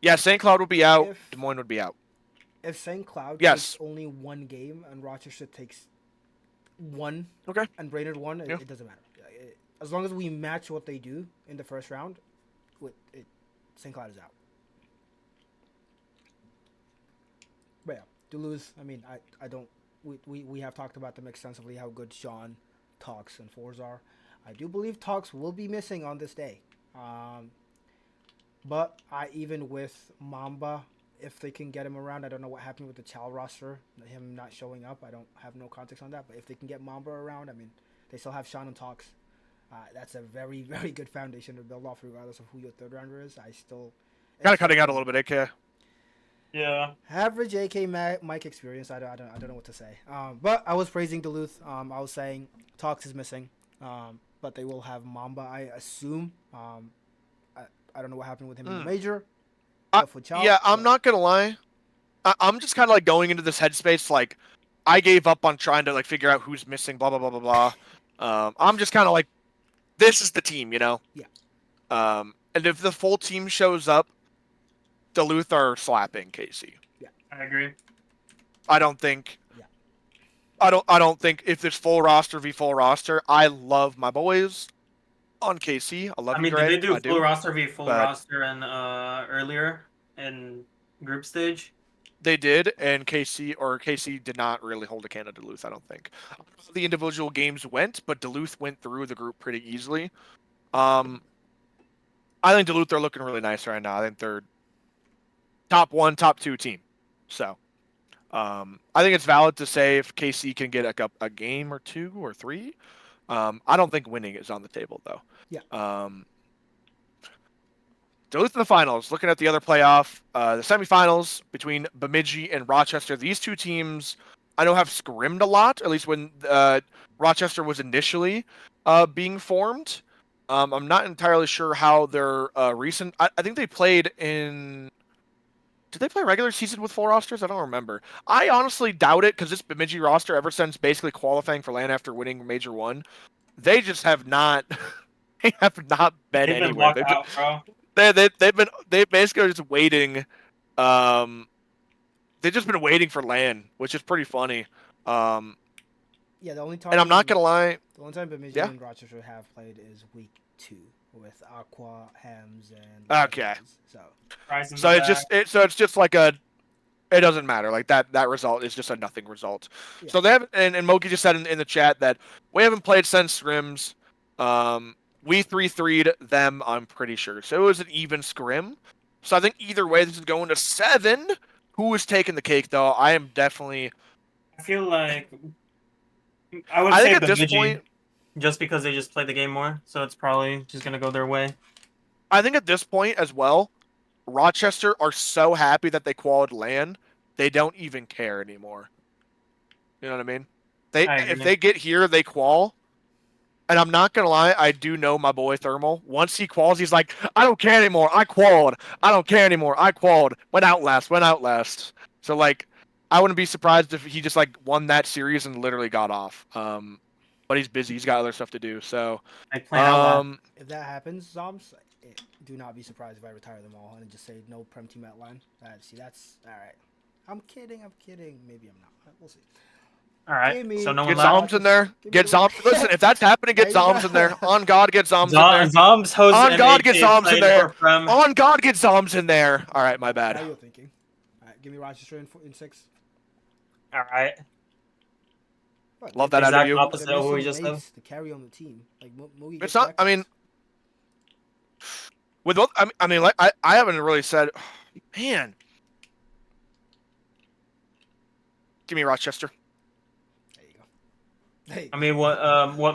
Yeah, St. Cloud would be out. If- Des Moines would be out. If St. Cloud Yes. takes only one game and Rochester takes one, Okay. and Brainerd one, Yeah. it doesn't matter. As long as we match what they do in the first round, St. Cloud is out. But yeah, Duluth. I mean, I don't. We have talked about them extensively. How good Sean, Tox, and Fours are. I do believe Tox will be missing on this day. But even with Mamba, if they can get him around, I don't know what happened with the Chow roster, him not showing up. I don't have no context on that. But if they can get Mamba around, I mean, they still have Sean and Tox. That's a very, very good foundation to build off, regardless of who your third rounder is. I still Kind of cutting out a little bit, AK. Yeah. average AK Mike experience. I don't know what to say. But I was praising Duluth. I was saying Tox is missing. But they will have Mamba, I assume. I don't know what happened with him in the major. I- But for Chow, Yeah, I'm but- not gonna lie. I'm just kind of like going into this headspace like I gave up on trying to like figure out who's missing. Blah blah blah blah blah. I'm just kind of like, this is the team, you know. Yeah. And if the full team shows up, Duluth are slapping KC. I agree. I don't think. Yeah. I don't think if there's full roster v full roster. I love my boys on KC. I love I you, mean, Greg. did they do I full roster v full but- roster and earlier in group stage? They did, and KC did not really hold a can of Duluth, I don't think. The individual games went, but Duluth went through the group pretty easily. I think Duluth are looking really nice right now. I think they're top 1, top 2 team. So, I think it's valid to say if KC can get a game or 2 or 3. I don't think winning is on the table, though. Yeah. Duluth in the finals. Looking at the other playoff, the semifinals between Bemidji and Rochester. These two teams, I know, have scrimmed a lot. At least when Rochester was initially being formed. I'm not entirely sure how their recent. I think they played in. Did they play regular season with full rosters? I don't remember. I honestly doubt it because this Bemidji roster, ever since basically qualifying for LAN after winning Major 1, they just have not. They have not been They've been anywhere. locked out, bro. They've basically just waiting. They've just been waiting for LAN, which is pretty funny. Yeah, the only time. And I'm not gonna lie. The only time Bemidji Yeah. and Rochester have played is week 2 with Aqua, Hams, and. Okay. Legends. So. Price in So the it's just it's just like a. It doesn't matter. Like that result is just a nothing result. Yeah. So they have and Moki just said in the chat that we haven't played since scrims. We 3-3'd them, I'm pretty sure. So it was an even scrim. So I think either way, this is going to 7. Who is taking the cake though? I am definitely. I feel like I would I say think at this Bemidji, point, just because they just play the game more, so it's probably just gonna go their way. I think at this point as well, Rochester are so happy that they qualified LAN, they don't even care anymore. You know what I mean? I If agree. they get here, they qual. And I'm not gonna lie, I do know my boy Thermal. Once he quals, he's like, I don't care anymore. I qualled. I don't care anymore. I qualled. Went out last. So like, I wouldn't be surprised if he just like won that series and literally got off. But he's busy. He's got other stuff to do. So Like playing out loud. If that happens, Zoms, do not be surprised if I retire them all and just say no Prem team at line. See, that's all right. I'm kidding. Maybe I'm not. We'll see. All right, Gimme. so no get one left. Zoms in there. Give me Get the- Zoms. Listen, if that's happening, get There you Zoms go. in there. On God, get Zoms in there. Zoms hosts On God, get MHA Zoms in played there. for Prem. On God, get Zoms in there. All right, my bad. How you thinking? All right, give me Rochester in 6. All right. What, Love that out of Exact you. opposite they're of what we missing just said. Mace to carry on the team. Like Moogie It's gets not. I mean, backups. with both. I mean, like I haven't really said. Man, give me Rochester. There you go. There you I go. mean, what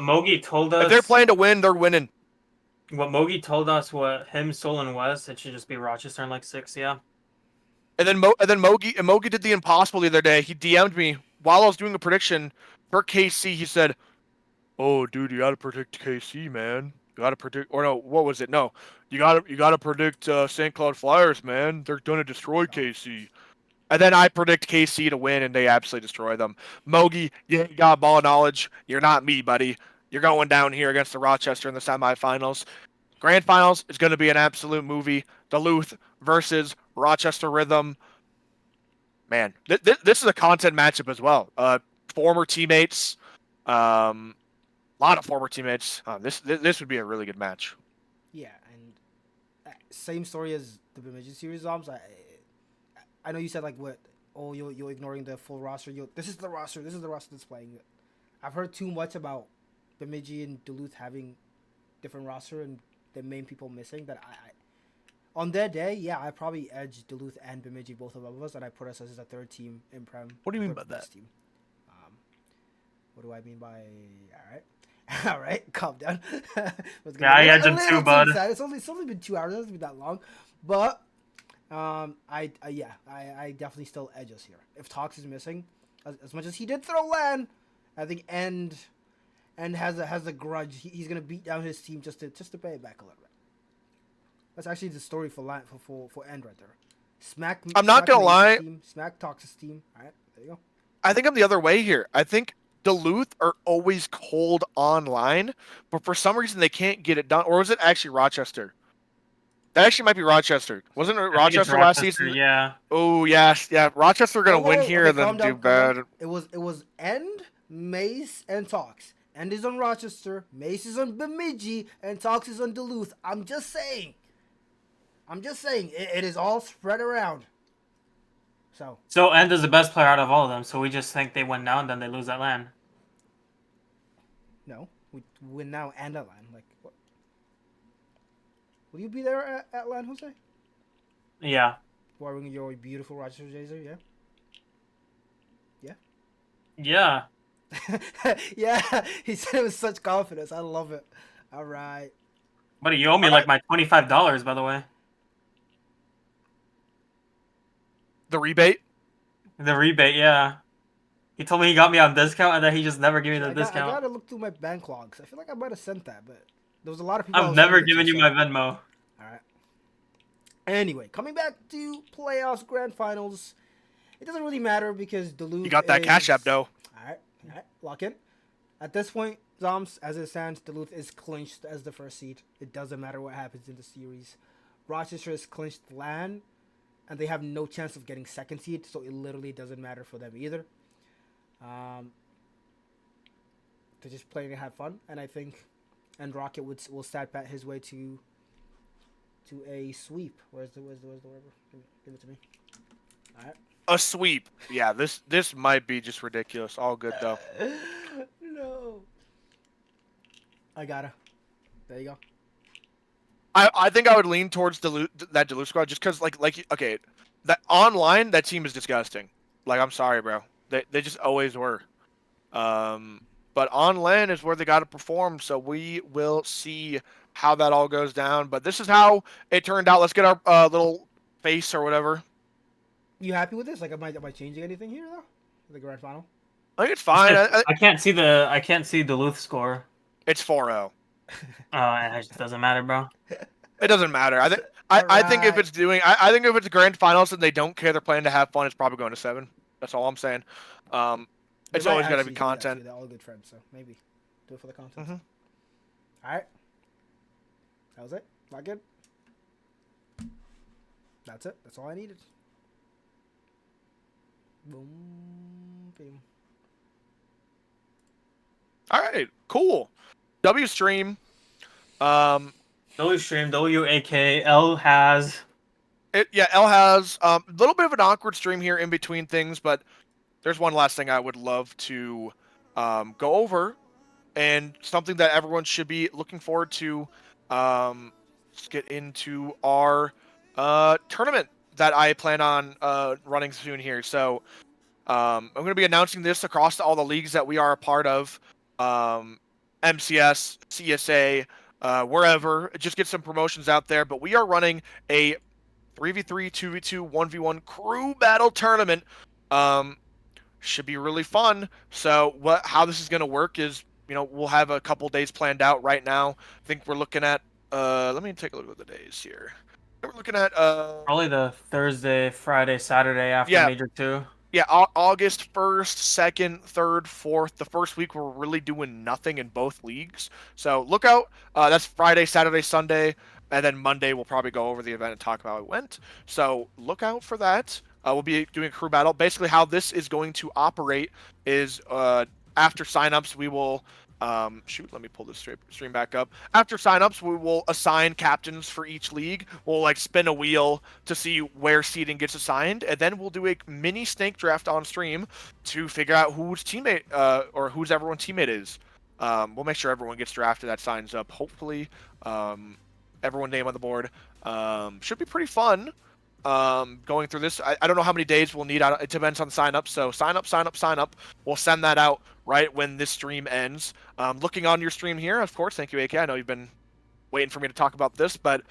Mogi told us. If they're playing to win, they're winning. What Mogi told us, what him, Sol, and West, it should just be Rochester in like 6. Yeah. And then Mogi did the impossible the other day. He DM'd me while I was doing a prediction for KC. He said, "Oh, dude, you gotta predict KC, man. You gotta predict." Or no, what was it? No, you gotta predict St. Cloud Flyers, man. They're gonna destroy KC. And then I predict KC to win, and they absolutely destroy them. Mogi, you ain't got ball knowledge. You're not me, buddy. You're going down here against the Rochester in the semifinals. Grand finals is going to be an absolute movie. Duluth versus Rochester Rhythm. Man, this is a content matchup as well. Former teammates, lot of former teammates. This would be a really good match. Yeah, and same story as the Bemidji series, Zoms. I know you said like what? Oh, you're ignoring the full roster. This is the roster. This is the roster that's playing. I've heard too much about Bemidji and Duluth having different roster and the main people missing. That I on their day, yeah, I probably edge Duluth and Bemidji, both of us, and I put us as a third team in Prem. What do you mean third by best Team. What do I mean by all right, calm down. Yeah, I edge him too, bud. It's only been 2 hours. It hasn't been that long, but I definitely still edge us here. If Tox is missing, as much as he did throw LAN, I think End has a grudge. He's gonna beat down his team just to pay it back a little bit. That's actually the story for LAN for End right there. Smack. I'm not gonna lie. Smack Tox's team. All right, there you go. I think I'm the other way here. I think Duluth are always cold online, but for some reason they can't get it done. Or was it actually Rochester? That actually might be Rochester. Wasn't it I think it's Rochester last Rochester, season? Yeah. Oh yes, yeah. Rochester are gonna Whoa, win whoa, here okay, and then calm down, do calm bad. down. It was End, Mace, and Tox. End is on Rochester, Mace is on Bemidji, and Tox is on Duluth. I'm just saying. It is all spread around. So End is the best player out of all of them, so we just think they win now and then they lose that LAN. no, we win now and at LAN. Like what? Will you be there at LAN, Jose? Yeah. Wearing your beautiful Rochester jersey, yeah? Yeah. Yeah, he said it with such confidence. I love it. All right. Buddy, you owe me like my $25, by the way. The rebate. The rebate, yeah. He told me he got me on discount and then he just never gave me the I discount. gotta look through my bank logs. I feel like I might have sent that, but there was a lot of people. I I've was never sending it given to, you so- my Venmo. All right. Anyway, coming back to playoffs, grand finals, it doesn't really matter because Duluth. You got that Cash App, though. All right, lock in. At this point, Zoms, as it stands, Duluth is clinched as the first seed. It doesn't matter what happens in the series. Rochester is clinched land, and they have no chance of getting second seed, so it literally doesn't matter for them either. They're just playing to have fun, and I think, and Rocket will stat pat his way to a sweep. Where's the word? Give it to me. All right. A sweep. Yeah, this might be just ridiculous. All good though. No. I gotta. There you go. I think I would lean towards that Duluth squad just because okay, that online that team is disgusting. Like I'm sorry, bro. They just always were. But on LAN is where they got to perform. So we will see how that all goes down. But this is how it turned out. Let's get our little face or whatever. You happy with this? Like, am I changing anything here though? The grand final. I think it's fine. I can't see I can't see Duluth score. It's 4-0. It just doesn't matter, bro. It doesn't matter. I think if it's I think if it's grand finals and they don't care, they're playing to have fun, it's probably going to 7. That's all I'm saying. It's They might always got to actually be do that, content. too. They're all good friends, so maybe do it for the content. Mhm. All right. That was it. Not good. That's it. That's all I needed. Boom. Boom. All right, cool. W stream. W stream, WAKL has. L has a little bit of an awkward stream here in between things, but there's one last thing I would love to go over, and something that everyone should be looking forward to. Let's get into our tournament that I plan on running soon here. So I'm going to be announcing this across all the leagues that we are a part of. MCS, CSA, wherever. Just get some promotions out there. But we are running a 3v3, 2v2, 1v1 crew battle tournament. Should be really fun. So how this is going to work is, we'll have a couple days planned out right now. I think we're looking at, let me take a look at the days here. We're looking at Probably the Thursday, Friday, Saturday after Major 2. Yeah, August 1st, 2nd, 3rd, 4th. The first week we're really doing nothing in both leagues. So look out. That's Friday, Saturday, Sunday, and then Monday we'll probably go over the event and talk about how it went. So look out for that. We'll be doing a crew battle. Basically how this is going to operate is after signups we will let me pull this stream back up. After signups, we will assign captains for each league. We'll spin a wheel to see where seeding gets assigned, and then we'll do a mini snake draft on stream to figure out whose teammate or whose everyone's teammate is. We'll make sure everyone gets drafted that signs up. Hopefully, everyone name on the board. Should be pretty fun. Going through this, I don't know how many days we'll need. It depends on sign up. So sign up. We'll send that out right when this stream ends. Looking on your stream here, of course. Thank you, AK. I know you've been waiting for me to talk about this, but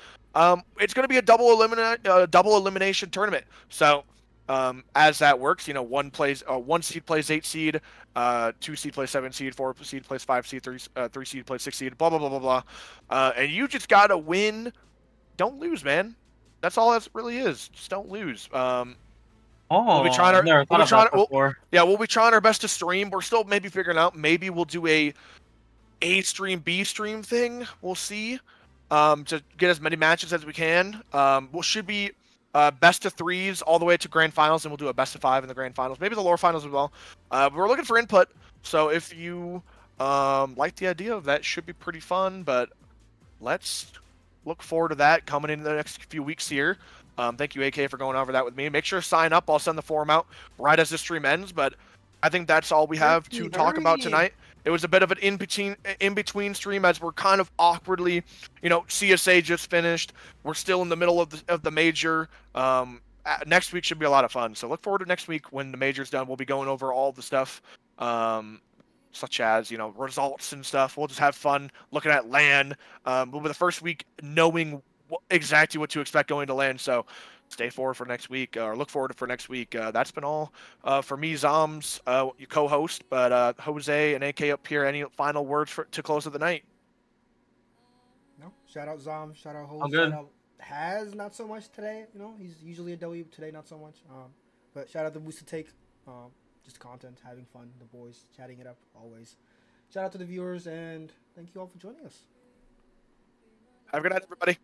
it's going to be a double elimination tournament. So as that works, one seed plays 8 seed, 2 seed plays 7 seed, 4 seed plays 5 seed, 3 seed plays 6 seed, blah blah blah blah blah. And you just gotta win. Don't lose, man. That's all that really is. Just don't lose. We'll be trying we'll be trying our best to stream. We're still maybe figuring out. Maybe we'll do a stream, B stream thing. We'll see. To get as many matches as we can. We should be best of 3s all the way to grand finals, and we'll do a best of 5 in the grand finals. Maybe the lower finals as well. We're looking for input. So if you like the idea of that, should be pretty fun. But let's look forward to that coming in the next few weeks here. Thank you, AK, for going over that with me. Make sure to sign up. I'll send the form out right as the stream ends. But I think that's all we have to talk about tonight. It was a bit of an in-between stream as we're kind of awkwardly, CSA just finished. We're still in the middle of the major. Next week should be a lot of fun. So look forward to next week when the major's done. We'll be going over all the stuff. Such as, results and stuff. We'll just have fun looking at LAN. We'll be the first week knowing exactly what to expect going to LAN. So stay forward for next week, or look forward for next week. That's been all for me, Zoms, your co-host. But Jose and AK up here, any final words to close of the night? No, shout out Zom, shout out All Host, good. shout out Has, not so much today. You know, he's usually a W, today not so much. But shout out the Booster Take, just content, having fun, the boys chatting it up always. Shout out to the viewers and thank you all for joining us. Have a good night, everybody.